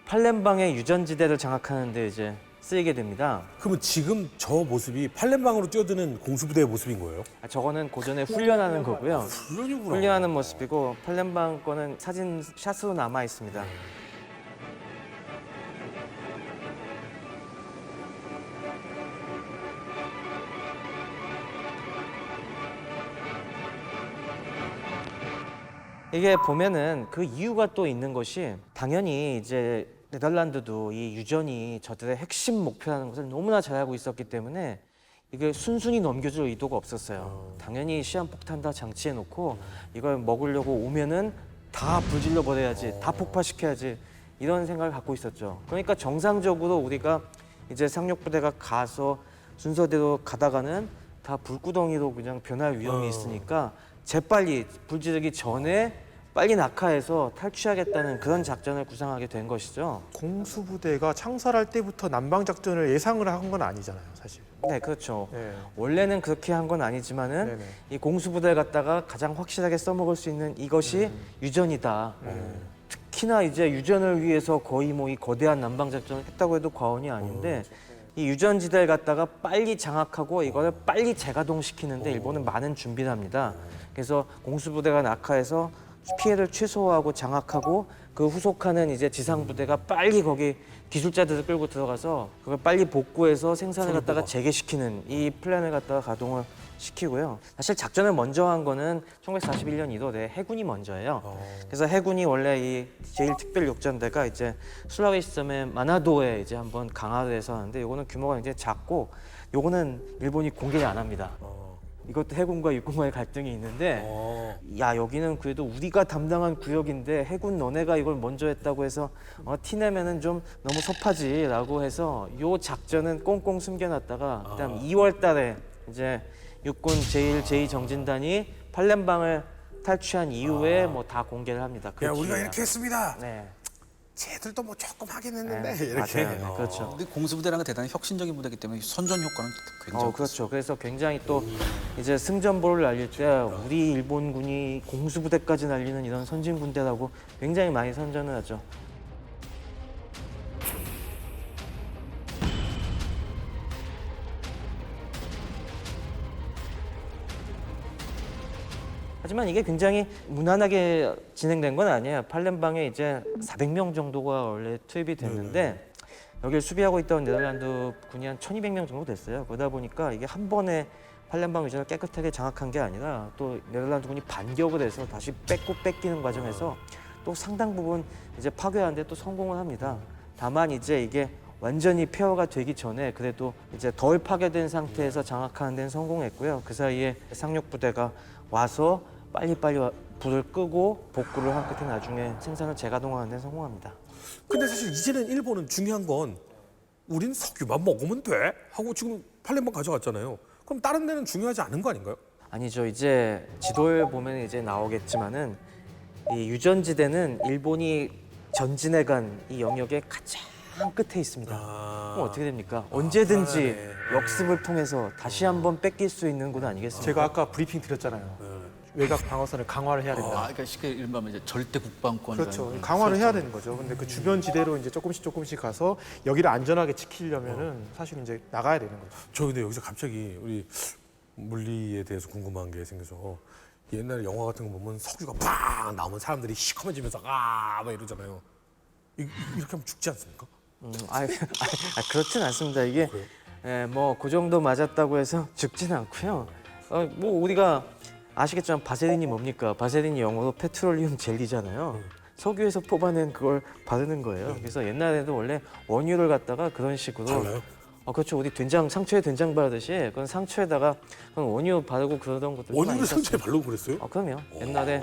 팔렘방의 유전지대를 장악하는 데 이제 쓰이게 됩니다.
그러면 지금 저 모습이 팔렘방으로 뛰어드는 공수부대의 모습인 거예요?
저거는 고전에 훈련하는 거고요.
훈련이구나.
훈련하는 모습이고 팔렘방 거는 사진 샷으로 남아 있습니다. 이게 보면은 그 이유가 또 있는 것이 당연히 이제 네덜란드도 이 유전이 저들의 핵심 목표라는 것을 너무나 잘 알고 있었기 때문에 이게 순순히 넘겨줄 의도가 없었어요. 당연히 시한폭탄 다 장치해놓고 이걸 먹으려고 오면은 다 불질러 버려야지, 다 폭파시켜야지 이런 생각을 갖고 있었죠. 그러니까 정상적으로 우리가 이제 상륙부대가 가서 순서대로 가다가는 다 불구덩이로 그냥 변할 위험이 있으니까 재빨리 불 지르기 전에 빨리 낙하해서 탈취하겠다는 그런 작전을 구상하게 된 것이죠.
공수부대가 창설할 때부터 남방작전을 예상을 한 건 아니잖아요, 사실.
네, 그렇죠.
네.
원래는 그렇게 한 건 아니지만은
네네.
이 공수부대를 갖다가 가장 확실하게 써먹을 수 있는 이것이 유전이다. 특히나 이제 유전을 위해서 거의 뭐 이 거대한 남방작전을 했다고 해도 과언이 아닌데 이 유전지대를 갖다가 빨리 장악하고 이거를 빨리 재가동시키는데 일본은 많은 준비를 합니다. 그래서 공수부대가 낙하해서 피해를 최소화하고 장악하고 그 후속하는 이제 지상부대가 빨리 거기 기술자들을 끌고 들어가서 그걸 빨리 복구해서 생산을 갖다가 재개시키는 이 플랜을 갖다가 가동을 시키고요. 사실 작전을 먼저 한 거는 1941년 1월에 해군이 먼저예요. 그래서 해군이 원래 이 제1특별육전대가 이제 술라웨시 섬의 마나도에 이제 한번 강화를 해서 하는데 요거는 규모가 굉장히 작고 요거는 일본이 공개를 안 합니다. 이것도 해군과 육군과의 갈등이 있는데 야 여기는 그래도 우리가 담당한 구역인데 해군 너네가 이걸 먼저 했다고 해서 티내면은 좀 너무 섭하지라고 해서 요 작전은 꽁꽁 숨겨놨다가 그다음 2월 달에 이제 육군 제1, 제2정진단이 팔렘방을 탈취한 이후에 뭐 다 공개를 합니다. 그
야, 우리가
뒤에야.
이렇게 했습니다.
네.
쟤들도 뭐 조금 하긴 했는데
네,
이렇게.
맞아요. 네, 그렇죠.
근데 공수부대라는 게 대단히 혁신적인 부대이기 때문에 선전 효과는 굉장히
그렇죠. 그래서 굉장히 또 이제 승전보를 날릴 때 우리 일본군이 공수부대까지 날리는 이런 선진 군대라고 굉장히 많이 선전을 하죠. 하지만 이게 굉장히 무난하게 진행된 건 아니에요. 팔렘방에 이제 400명 정도가 원래 투입이 됐는데 여기를 수비하고 있던 네덜란드 군이 한 1,200명 정도 됐어요. 그러다 보니까 이게 한 번에 팔렘방 유전을 깨끗하게 장악한 게 아니라 또 네덜란드 군이 반격을 해서 다시 뺏기는 과정에서 또 상당 부분 이제 파괴하는데 또 성공을 합니다. 다만 이제 이게 완전히 폐허가 되기 전에 그래도 이제 덜 파괴된 상태에서 장악하는 데는 성공했고요. 그 사이에 상륙부대가 와서 빨리빨리 불을 끄고 복구를 한 끝에 나중에 생산을 재가동하는 데 성공합니다.
근데 사실 이제는 일본은 중요한 건 우린 석유만 먹으면 돼 하고 지금 팔렘방 가져갔잖아요. 그럼 다른 데는 중요하지 않은 거 아닌가요?
아니죠. 이제 지도에 보면 이제 나오겠지만은 이 유전지대는 일본이 전진해간 이 영역의 가장 가장 끝에 있습니다.
아.
그럼 어떻게 됩니까? 언제든지
불안하네.
역습을 통해서 다시 한번 뺏길 수 있는 곳 아니겠습니까?
제가 아까 브리핑 드렸잖아요. 외곽 방어선을 강화를 해야 된다.
그러니까 쉽게 이른바 이제 절대 국방권.
그렇죠. 강화를 해야 되는 거죠. 근데 그 주변 지대로 이제 조금씩 가서 여기를 안전하게 지키려면은 사실 이제 나가야 되는 거죠.
저 근데 여기서 갑자기 우리 물리에 대해서 궁금한 게 생겨서 옛날에 영화 같은 거 보면 석유가 팍 나오면 사람들이 시커매지면서 막 이러잖아요. 이렇게 하면 죽지 않습니까?
그렇진 않습니다. 이게 뭐 그 정도 맞았다고 해서 죽지는 않고요. 뭐 우리가 아시겠지만 바세린이 뭡니까? 바세린이 영어로 페트롤리움 젤리잖아요. 석유에서 뽑아낸 그걸 바르는 거예요. 그래서 옛날에도 원래 원유를 갖다가 그런 식으로
달라요?
그렇죠. 우리 된장 상처에 된장 바르듯이 그건 상처에다가 그건 원유 바르고 그러던 것들
원유를 상처에 바르고 그랬어요?
그럼요. 옛날에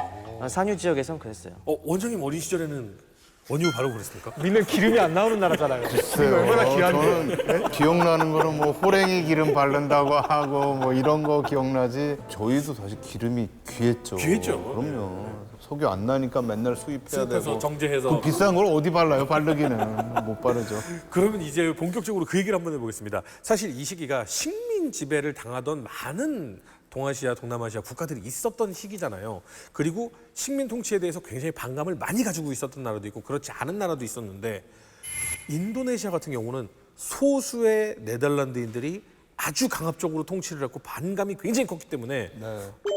산유 지역에선 그랬어요.
원장님 어린 시절에는 원유 바르고 그랬습니까?
우리는 기름이 안 나오는 나라잖아요. 우리가 얼마나 귀한데.
저는 기억나는 거는 뭐 호랭이 기름 바른다고 하고 뭐 이런 거 기억나지. 저희도 사실 기름이 귀했죠.
귀했죠.
그럼요. 석유 안 나니까 맨날 수입해야
수입해서
되고.
정제해서.
그 비싼 걸 어디 발라요? 바르기는 못 바르죠.
그러면 이제 본격적으로 그 얘기를 한번 해보겠습니다. 사실 이 시기가 식민 지배를 당하던 많은 동아시아, 동남아시아 국가들이 있었던 시기잖아요. 그리고 식민 통치에 대해서 굉장히 반감을 많이 가지고 있었던 나라도 있고 그렇지 않은 나라도 있었는데 인도네시아 같은 경우는 소수의 네덜란드인들이 아주 강압적으로 통치를 했고 반감이 굉장히 컸기 때문에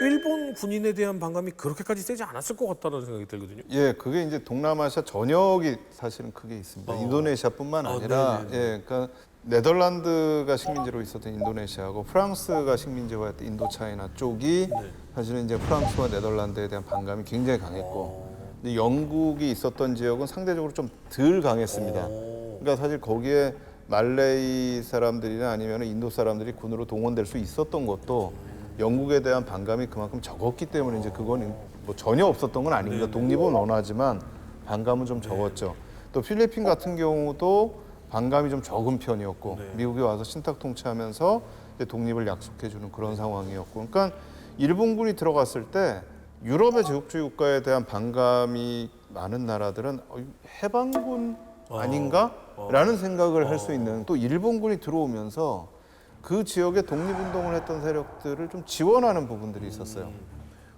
일본 군인에 대한 반감이 그렇게까지 세지 않았을 것 같다는 생각이 들거든요.
예, 그게 이제 동남아시아 전역이 사실은 크게 있습니다. 인도네시아뿐만 아니라, 예, 그러니까 네덜란드가 식민지로 있었던 인도네시아하고 프랑스가 식민지화했던 인도차이나 쪽이 사실은 이제 프랑스와 네덜란드에 대한 반감이 굉장히 강했고, 근데 영국이 있었던 지역은 상대적으로 좀 덜 강했습니다. 그러니까 사실 거기에 말레이 사람들이나 아니면 인도 사람들이 군으로 동원될 수 있었던 것도 영국에 대한 반감이 그만큼 적었기 때문에 이제 그건 뭐 전혀 없었던 건 아닙니다. 독립은 원하지만 반감은 좀 적었죠. 또 필리핀 같은 경우도 반감이 좀 적은 편이었고 미국이 와서 신탁 통치하면서 이제 독립을 약속해주는 그런 상황이었고, 그러니까 일본군이 들어갔을 때 유럽의 제국주의 국가에 대한 반감이 많은 나라들은 해방군 아닌가? 라는 생각을 할 수 있는, 또 일본군이 들어오면서 그 지역에 독립운동을 했던 세력들을 좀 지원하는 부분들이 있었어요.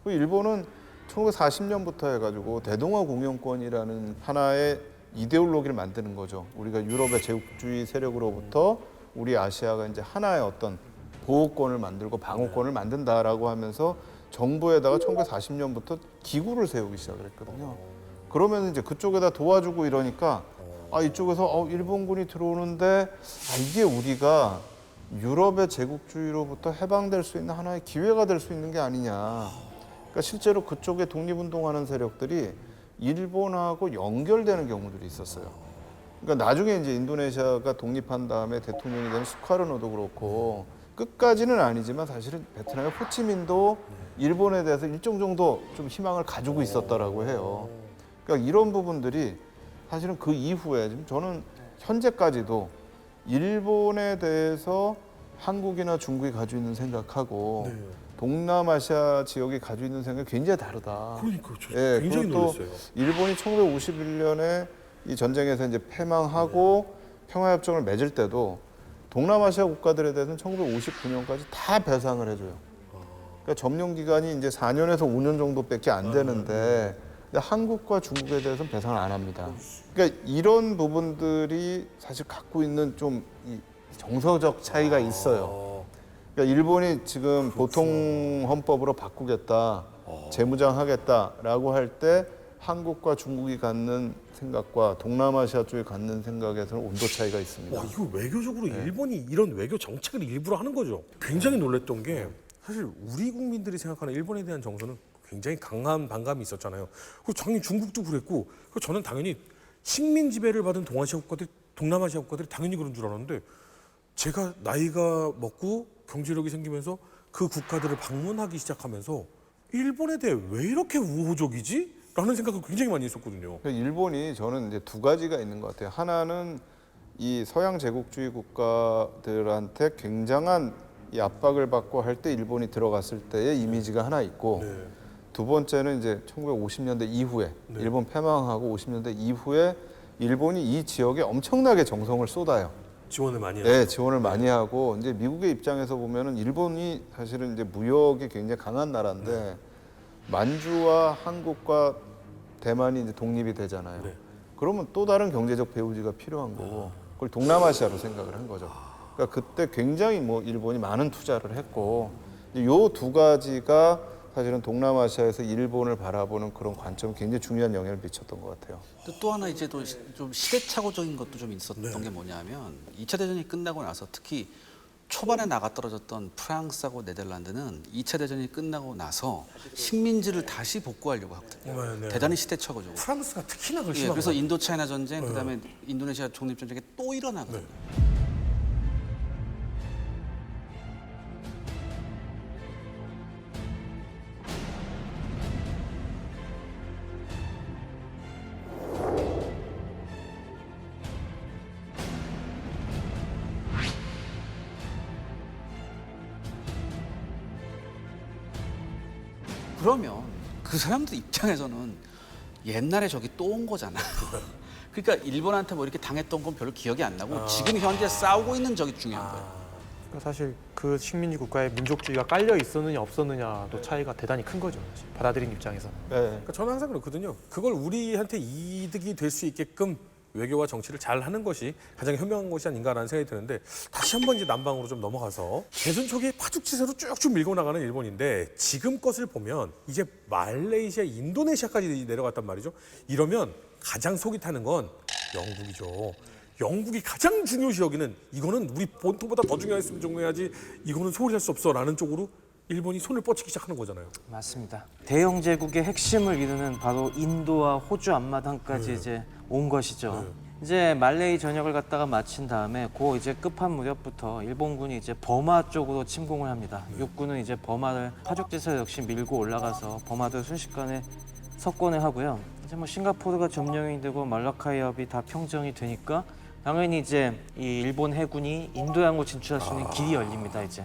그 일본은 1940년부터 해가지고 대동아 공영권이라는 하나의 이데올로기를 만드는 거죠. 우리가 유럽의 제국주의 세력으로부터 우리 아시아가 이제 하나의 어떤 보호권을 만들고 방어권을 만든다라고 하면서 정부에다가 1940년부터 기구를 세우기 시작을 했거든요. 그러면 이제 그쪽에다 도와주고 이러니까 이쪽에서 일본군이 들어오는데 이게 우리가 유럽의 제국주의로부터 해방될 수 있는 하나의 기회가 될 수 있는 게 아니냐. 그러니까 실제로 그쪽에 독립운동하는 세력들이 일본하고 연결되는 경우들이 있었어요. 그러니까 나중에 이제 인도네시아가 독립한 다음에 대통령이 된 수카르노도 그렇고 끝까지는 아니지만 사실은 베트남의 호치민도 일본에 대해서 일정 정도 좀 희망을 가지고 있었다라고 해요. 그러니까 이런 부분들이 사실은 그 이후에 지금 저는 현재까지도 일본에 대해서 한국이나 중국이 가지고 있는 생각하고 동남아시아 지역이 가지고 있는 생각이 굉장히 다르다.
그러니까
예,
굉장히
그리고 또
놀랐어요.
일본이 1951년에 이 전쟁에서 이제 패망하고 평화협정을 맺을 때도 동남아시아 국가들에 대해서는 1959년까지 다 배상을 해줘요. 그러니까 점령 기간이 이제 4년에서 5년 정도밖에 안 되는데 근데 한국과 중국에 대해서는 배상을 안 합니다. 그러니까 이런 부분들이 사실 갖고 있는 좀 이 정서적 차이가 있어요. 그러니까 일본이 지금 보통 헌법으로 바꾸겠다, 재무장하겠다라고 할 때 한국과 중국이 갖는 생각과 동남아시아 쪽이 갖는 생각에서는 온도 차이가 있습니다.
와, 이거 외교적으로 일본이 이런 외교 정책을 일부러 하는 거죠. 굉장히 놀랬던 게 사실 우리 국민들이 생각하는 일본에 대한 정서는 굉장히 강한 반감이 있었잖아요. 그리고 당연히 중국도 그랬고, 저는 당연히 식민 지배를 받은 동아시아 국가들, 동남아시아 국가들이 당연히 그런 줄 알았는데 제가 나이가 먹고 경제력이 생기면서 그 국가들을 방문하기 시작하면서 일본에 대해 왜 이렇게 우호적이지? 라는 생각을 굉장히 많이 했었거든요.
일본이 저는 이제 두 가지가 있는 것 같아요. 하나는 이 서양 제국주의 국가들한테 굉장한 이 압박을 받고 할 때 일본이 들어갔을 때의 이미지가 하나 있고, 두 번째는 이제 1950년대 이후에 일본 패망하고 50년대 이후에 일본이 이 지역에 엄청나게 정성을 쏟아요.
지원을 많이 해요.
네, 지원을 많이 하고 이제 미국의 입장에서 보면은 일본이 사실은 이제 무역이 굉장히 강한 나라인데 만주와 한국과 대만이 이제 독립이 되잖아요.
네.
그러면 또 다른 경제적 배후지가 필요한 거고 그걸 동남아시아로 생각을 한 거죠. 그러니까 그때 굉장히 뭐 일본이 많은 투자를 했고 요 두 가지가 사실은 동남아시아에서 일본을 바라보는 그런 관점에 굉장히 중요한 영향을 미쳤던 것 같아요.
또 하나 이제 좀 시대착오적인 것도 좀 있었던 게 뭐냐면 2차 대전이 끝나고 나서 특히 초반에 나가 떨어졌던 프랑스하고 네덜란드는 2차 대전이 끝나고 나서 식민지를 다시 복구하려고 하거든요.
네.
대단히 시대착오적으로.
프랑스가 특히나 그걸
예,
심한
그래서
것
인도차이나 전쟁, 그다음에 인도네시아 독립전쟁이 또 일어나거든요. 그러면 그 사람들 입장에서는 옛날에 저기 또 온 거잖아. 그러니까 일본한테 뭐 이렇게 당했던 건 별로 기억이 안 나고 지금 현재 싸우고 있는 적이 중요한 거예요.
그러니까 사실 그 식민지 국가에 민족주의가 깔려 있었느냐 없었느냐도 차이가 대단히 큰 거죠. 사실 받아들인 입장에서는.
네.
그러니까 저는 항상 그렇거든요. 그걸 우리한테 이득이 될 수 있게끔 외교와 정치를 잘 하는 것이 가장 현명한 것이 아닌가라는 생각이 드는데 다시 한번 이제 남방으로 좀 넘어가서 대선 초기에 파죽지세로 쭉쭉 밀고 나가는 일본인데 지금 것을 보면 이제 말레이시아, 인도네시아까지 내려갔단 말이죠. 이러면 가장 속이 타는 건 영국이죠. 영국이 가장 중요시 여기는 이거는 우리 본토보다 더 중요했으면 중요해야지 이거는 소홀히 할 수 없어라는 쪽으로 일본이 손을 뻗치기 시작하는 거잖아요.
맞습니다. 대영 제국의 핵심을 이루는 바로 인도와 호주 앞마당까지 이제 온 것이죠. 이제 말레이 전역을 갖다가 마친 다음에 그 이제 끝판 무렵부터 일본군이 이제 버마 쪽으로 침공을 합니다. 육군은 이제 버마를 파죽지세 역시 밀고 올라가서 버마도 순식간에 석권을 하고요. 이제 뭐 싱가포르가 점령이 되고 말라카 해협이 다 평정이 되니까 당연히 이제 이 일본 해군이 인도양으로 진출할 수 있는 길이 열립니다. 이제.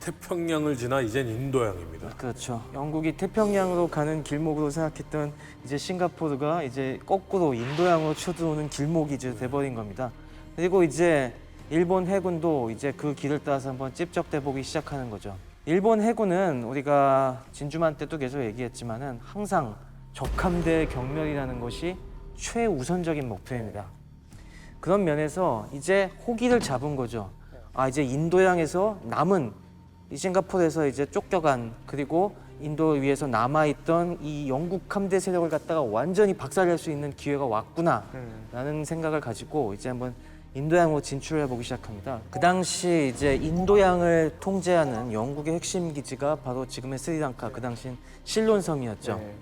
태평양을 지나 이젠 인도양입니다.
그렇죠. 영국이 태평양으로 가는 길목으로 생각했던 이제 싱가포르가 이제 거꾸로 인도양으로 쳐들어오는 길목이 이제 돼버린 겁니다. 그리고 이제 일본 해군도 이제 그 길을 따라서 한번 찝적대 보기 시작하는 거죠. 일본 해군은 우리가 진주만 때도 계속 얘기했지만은 항상 적함대 경멸이라는 것이 최우선적인 목표입니다. 그런 면에서 이제 호기를 잡은 거죠. 아, 이제 인도양에서 남은 이 싱가포르에서 이제 쫓겨간 그리고 인도 위에서 남아있던 이 영국 함대 세력을 갖다가 완전히 박살낼 수 있는 기회가 왔구나라는 생각을 가지고 이제 한번 인도양으로 진출을 해보기 시작합니다. 그 당시 이제 인도양을 통제하는 영국의 핵심 기지가 바로 지금의 스리랑카, 그 당시엔 실론섬이었죠.
네.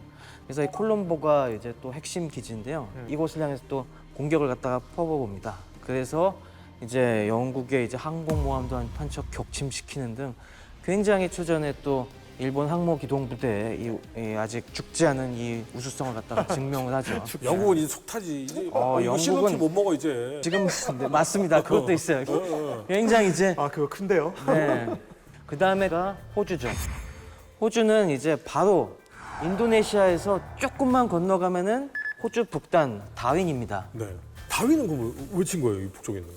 그래서 이 콜롬보가 이제 또 핵심 기지인데요. 이곳을 향해서 또 공격을 갖다가 퍼부어봅니다. 그래서 이제 영국의 이제 항공모함도 한 척 격침시키는 등 굉장히 초전에 또 일본 항모기동부대의 이 아직 죽지 않은 이 우수성을 갖다가 증명을 하죠.
영국은 이제 속 타지. 이제 이거
영국은-
실로티 못 먹어 이제.
지금 네, 맞습니다. 그것도 있어요. 굉장히 이제
아 그거 큰데요?
네. 그 다음에가 호주죠. 호주는 이제 바로 인도네시아에서 조금만 건너가면은 호주 북단 다윈입니다.
네. 다윈은 그럼 왜 친 거예요, 이 북쪽에 있는?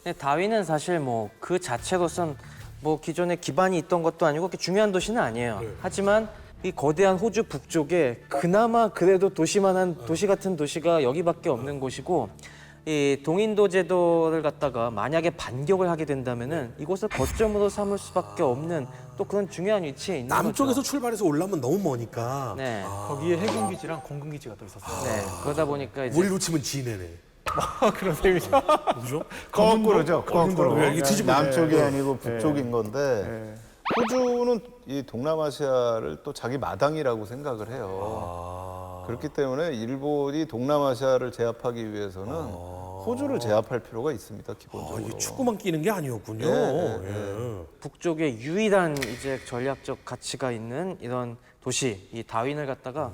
근데 다윈은 사실 뭐 그 자체로선 뭐 기존에 기반이 있던 것도 아니고 그렇게 중요한 도시는 아니에요.
네.
하지만 이 거대한 호주 북쪽에 그나마 그래도 도시만한 도시 같은 도시가 여기밖에 없는 곳이고 이 동인도 제도를 갖다가 만약에 반격을 하게 된다면은 이곳을 거점으로 삼을 수밖에 없는 또 그런 중요한 위치에 있는
남쪽에서
거죠.
출발해서 올라오면 너무 머니까.
네.
거기에 해군기지랑 공군기지가 또 있었어요.
네. 그러다 보니까 이제
우리로 치면 지네네.
그런 셈이죠.
그죠?
거꾸로죠. 거꾸로.
왜 이렇게 뒤집어-
남쪽이
네.
아니고 북쪽인 건데
네.
호주는 이 동남아시아를 또 자기 마당이라고 생각을 해요. 그렇기 때문에 일본이 동남아시아를 제압하기 위해서는 호주를 제압할 필요가 있습니다. 기본적으로.
이게 축구만 끼는 게 아니었군요.
네, 네,
예.
북쪽에 유일한 이제 전략적 가치가 있는 이런 도시 이 다윈을 갖다가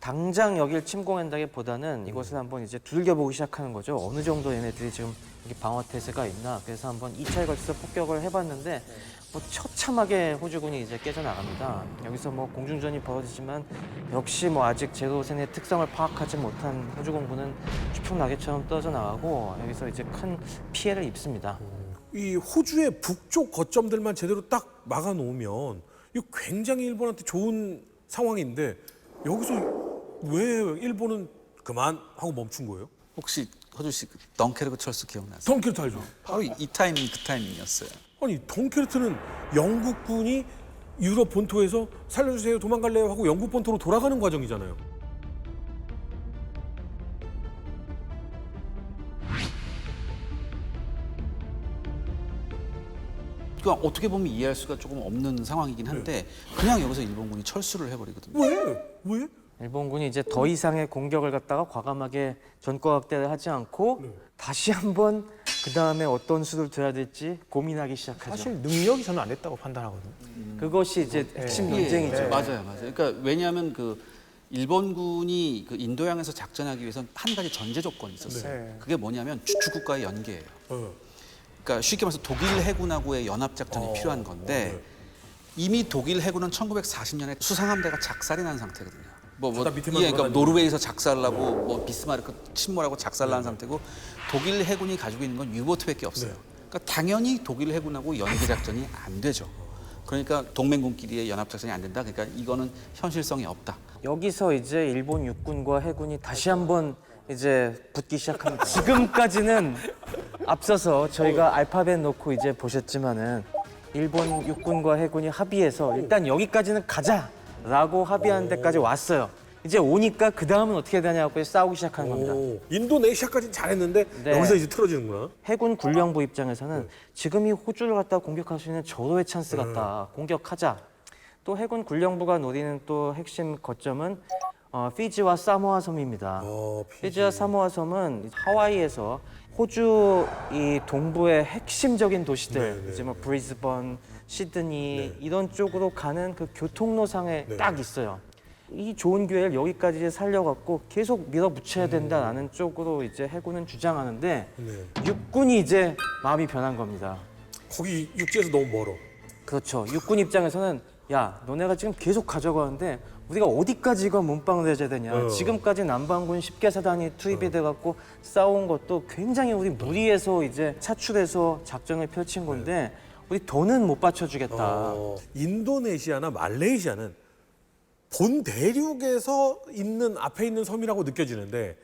당장 여길 침공한다기보다는 이곳을 한번 이제 두들겨보기 시작하는 거죠. 어느 정도 얘네들이 지금 여기 방어 태세가 있나. 그래서 한번 2차에 걸쳐서 폭격을 해봤는데 뭐 처참하게 호주군이 이제 깨져나갑니다. 여기서 뭐 공중전이 벌어지지만 역시 뭐 아직 제도센의 특성을 파악하지 못한 호주공군은 추풍낙엽처럼 떨어져 나가고 여기서 이제 큰 피해를 입습니다.
이 호주의 북쪽 거점들만 제대로 딱 막아놓으면 이거 굉장히 일본한테 좋은 상황인데 여기서 왜 일본은 그만 하고 멈춘 거예요?
혹시 허준 씨 덩케르크 철수 기억나세요?
덩케르트 알죠?
바로 이 타이밍 그 타이밍이었어요.
아니 덩케르트는 영국군이 유럽 본토에서 살려주세요 도망갈래요 하고 영국 본토로 돌아가는 과정이잖아요.
그러니까 어떻게 보면 이해할 수가 조금 없는 상황이긴 한데 그냥 여기서 일본군이 철수를 해버리거든요.
왜?
일본군이 이제 더 이상의 공격을 갖다가 과감하게 전과 확대를 하지 않고 다시 한번 그 다음에 어떤 수를 둬야 될지 고민하기 시작하죠.
사실 능력이 저는 안 됐다고 판단하거든요.
그것이 이제 핵심
예,
논쟁이죠.
맞아요. 그러니까 왜냐하면 그 일본군이 그 인도양에서 작전하기 위해서는 한 가지 전제 조건이 있었어요.
네.
그게 뭐냐면 주축국가의 연계예요.
어.
그러니까 쉽게 말해서 독일 해군하고의 연합 작전이 필요한 건데 이미 독일 해군은 1940년에 수상함대가 작살이 난 상태거든요.
바다 밑에만
그러니까
돌아다니는
노르웨이에서 작살나고 뭐 비스마르크 침몰하고 작살난 상태고 독일 해군이 가지고 있는 건 유보트밖에 없어요. 그러니까 당연히 독일 해군하고 연계 작전이 안 되죠. 그러니까 동맹군끼리의 연합 작전이 안 된다. 그러니까 이거는 현실성이 없다.
여기서 이제 일본 육군과 해군이 다시 한번 이제 붙기 시작합니다. 지금까지는 앞서서 저희가 알파벳 놓고 이제 보셨지만은 일본 육군과 해군이 합의해서 일단 여기까지는 가자라고 합의하는 데까지 왔어요. 이제 오니까 그 다음은 어떻게 되냐고 싸우기 시작하는 겁니다.
인도네시아까지는 잘했는데
네.
여기서 이제 틀어지는구나.
해군 군령부 입장에서는 지금 이 호주를 갖다 공격할 수 있는 절호의 찬스 같다. 공격하자. 또 해군 군령부가 노리는 또 핵심 거점은 피지와 사모아 섬입니다. 피지와 사모아 섬은 하와이에서 호주 이 동부의 핵심적인 도시들, 이제 뭐 브리즈번, 시드니 이런 쪽으로 가는 그 교통로상에 딱 있어요. 이 좋은 기회를 여기까지 살려갖고 계속 밀어붙여야 된다라는 쪽으로 이제 해군은 주장하는데 육군이 이제 마음이 변한 겁니다.
거기 육지에서 너무 멀어.
그렇죠. 육군 입장에서는 야, 너네가 지금 계속 가져가는데 우리가 어디까지가 몸빵을 해줘야 되냐. 지금까지 남반군 10개 사단이 투입이 돼갖고 싸운 것도 굉장히 우리 무리해서 이제 차출해서 작전을 펼친 건데 우리 더는 못 받쳐주겠다.
인도네시아나 말레이시아는 본 대륙에서 있는 앞에 있는 섬이라고 느껴지는데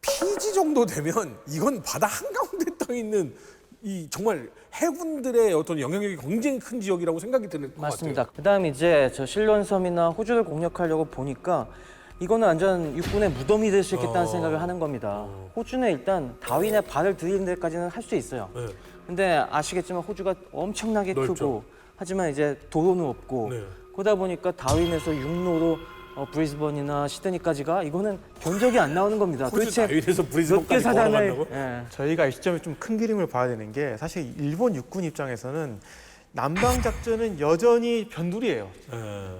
피지 정도 되면 이건 바다 한가운데 떠 있는 이 정말 해군들의 어떤 영향력이 굉장히 큰 지역이라고 생각이 드는 것
맞습니다.
같아요.
그다음 이제 저 실론섬이나 호주를 공략하려고 보니까 이거는 완전 육군의 무덤이 될 수 있겠다는 생각을 하는 겁니다. 호주는 일단 다윈의 발을 들이는 데까지는 할 수 있어요. 근데 아시겠지만 호주가 엄청나게
넓죠.
크고 하지만 이제 도로는 없고 그러다 보니까 다윈에서 육로로 브리즈번이나 시드니까지가 이거는 견적이 안 나오는 겁니다. 도대체
다윈에서
몇 개
브리즈번까지
사단을
걸어간다고?
예.
저희가 이 시점에 좀 큰 그림을 봐야 되는 게 사실 일본 육군 입장에서는 남방 작전은 여전히 변두리예요.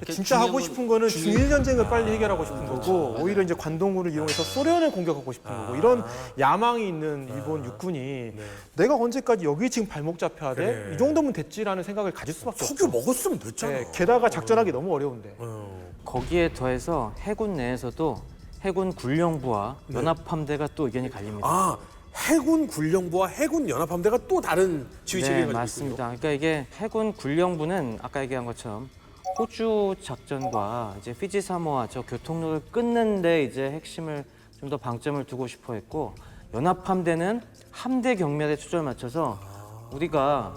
진짜 하고 싶은 거는 중일 전쟁을 빨리 해결하고 싶은 거고 오히려 이제 관동군을 이용해서 소련을 공격하고 싶은 거고 이런 야망이 있는 일본 육군이 내가 언제까지 여기 지금 발목 잡혀야 돼?
그래.
이 정도면 됐지라는 생각을 가질 수밖에 없죠.
석유 먹었으면 됐잖아.
네, 게다가 작전하기 너무 어려운데.
거기에 더해서 해군 내에서도 해군 군령부와 연합함대가 또 의견이 갈립니다.
아, 해군 군령부와 해군 연합함대가 또 다른 지휘 체계를
네,
가지고
맞습니다.
있군요.
그러니까 이게 해군 군령부는 아까 얘기한 것처럼 호주 작전과 이제 피지 사모아 저 교통로를 끊는데 이제 핵심을 좀 더 방점을 두고 싶어 했고 연합함대는 함대 경멸에 초점을 맞춰서 우리가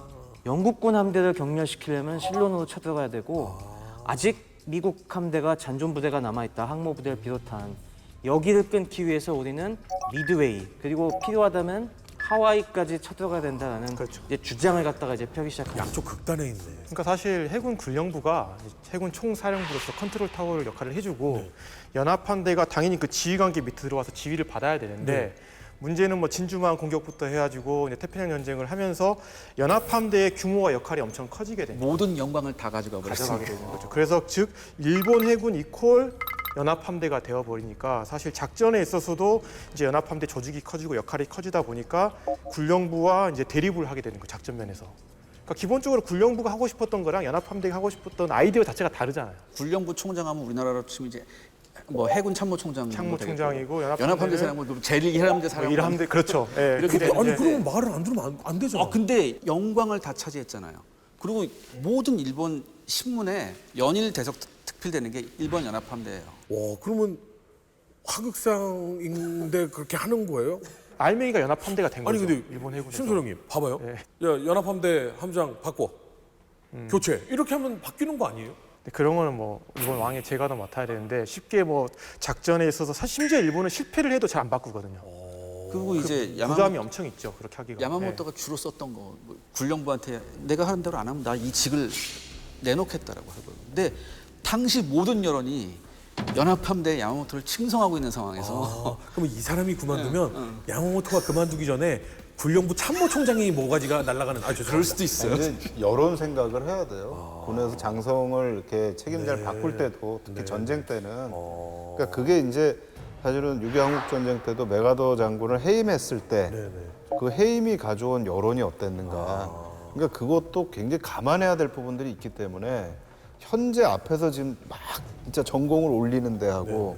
영국군 함대를 경멸시키려면 실론으로 쳐들어가야 되고 아직 미국 함대가 잔존 부대가 남아 있다. 항모 부대를 비롯한 여기를 끊기 위해서 우리는 미드웨이 그리고 필요하다면 하와이까지 쳐들어가야 된다는 이제 주장을 갖다가 이제 펴기 시작합니다.
양쪽 극단에 있네.
그러니까 사실 해군 군령부가 해군 총사령부로서 컨트롤 타워를 역할을 해주고 연합함대가 당연히 그 지휘관계 밑에 들어와서 지휘를 받아야 되는데 문제는 뭐 진주만 공격부터 해가지고 이제 태평양 전쟁을 하면서 연합함대의 규모와 역할이 엄청 커지게 됩니다.
모든 영광을 다 가져가 버렸습니다.
가져가게 되는 거죠. 그래서 즉 일본 해군 이퀄 연합함대가 되어버리니까 사실 작전에 있어서도 이제 연합함대 조직이 커지고 역할이 커지다 보니까 군령부와 이제 대립을 하게 되는 거예요. 작전면에서. 그러니까 기본적으로 군령부가 하고 싶었던 거랑 연합함대가 하고 싶었던 아이디어 자체가 다르잖아요.
군령부 총장하면 우리나라로 치면 이제 뭐 해군 참모총장
참모총장이고
연합함대 사령부 제1 해남대 사령부
일함대 그렇죠. 예,
이렇게
근데
아니
이제
그러면 말을 안 들으면 안 되잖아.
근데 영광을 다 차지했잖아요. 그리고 모든 일본 신문에 연일 대석 특필되는 게 일본 연합함대예요.
와 그러면 하극상인데 그렇게 하는 거예요?
알맹이가 연합함대가 된
아니
거죠.
근데
일본 해군에서.
심소령님 봐봐요.
네.
야, 연합함대 함장 바꿔. 교체 이렇게 하면 바뀌는 거 아니에요?
근데 그런 거는 뭐 일본 왕의 재가도 맡아야 되는데 쉽게 뭐 작전에 있어서 심지어 일본은 실패를 해도 잘 안 바꾸거든요.
그리고 이제
부담이 엄청 있죠. 그렇게 하기가.
야마모토가 주로 썼던 거 뭐 군령부한테 내가 하는 대로 안 하면 나 이 직을 내놓겠다라고 하거든요. 근데 당시 모든 여론이 연합함대 야마모토를 칭송하고 있는 상황에서
그러면 이 사람이 그만두면 야마모토가 그만두기 전에 군령부 참모총장이 모가지가 날아가는 죄송합니다.
그럴 수도 있어요.
이제 여론 생각을 해야 돼요. 군에서 장성을 이렇게 책임자를 바꿀 때도 특히 전쟁 때는 그러니까 그게 이제 사실은 6.25 한국 전쟁 때도 메가더 장군을 해임했을 때 그 해임이 가져온 여론이 어땠는가. 그러니까 그것도 굉장히 감안해야 될 부분들이 있기 때문에 현재 앞에서 지금 막 진짜 전공을 올리는 데하고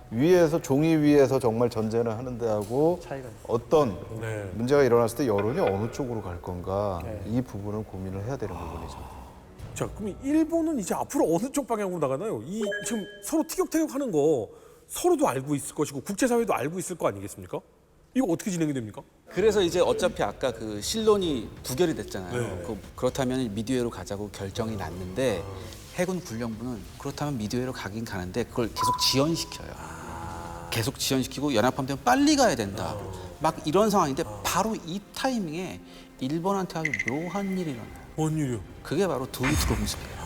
위에서 종이 위에서 정말 전쟁을 하는 데하고
차이가
어떤
네.
문제가 일어났을 때 여론이 어느 쪽으로 갈 건가
네.
이 부분은 고민을 해야 되는 부분이죠.
자, 그럼 일본은 이제 앞으로 어느 쪽 방향으로 나가나요? 이 지금 서로 티격태격하는 거 서로도 알고 있을 것이고 국제사회도 알고 있을 거 아니겠습니까? 이거 어떻게 진행이 됩니까?
그래서 이제 어차피 아까 그 실론이 부결이 됐잖아요.
네.
그렇다면 미드웨이로 가자고 결정이 났는데 해군 군령부는 그렇다면 미드웨이로 가긴 가는데 그걸 계속 지연시켜요. 계속 지연시키고 연합함대는 빨리 가야 된다. 막 이런 상황인데 바로 이 타이밍에 일본한테 아주 묘한 일이 일어나요.
뭔 일이요?
그게 바로 도이트로 공습이에요.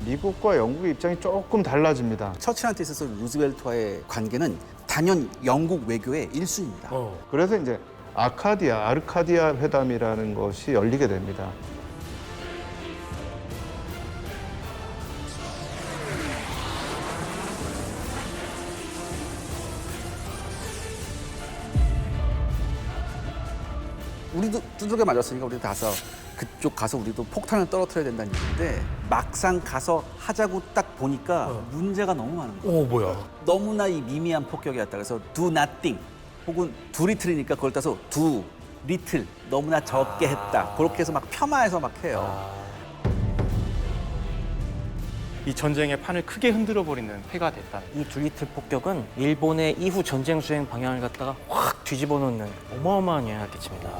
미국과 영국의 입장이 조금 달라집니다.
처칠한테 있어서 루즈벨트와의 관계는 단연 영국 외교의 1순위입니다.
그래서 이제 아르카디아 회담이라는 것이 열리게 됩니다.
우리도 두들겨 맞았으니까 우리도 가서 그쪽 가서 우리도 폭탄을 떨어뜨려야 된다는 얘기인데 막상 가서 하자고 딱 보니까 문제가 너무 많은 거예요.
뭐야?
너무나 이 미미한 폭격이었다. 그래서 do nothing 혹은 do little이니까 그걸 따서 do little 너무나 적게 했다. 그렇게 해서 막 폄하해서 막 해요.
이 전쟁의 판을 크게 흔들어 버리는 해가 됐다.
이 둘리틀 폭격은 일본의 이후 전쟁 수행 방향을 갖다가 확 뒤집어 놓는 어마어마한 영향을 끼칩니다.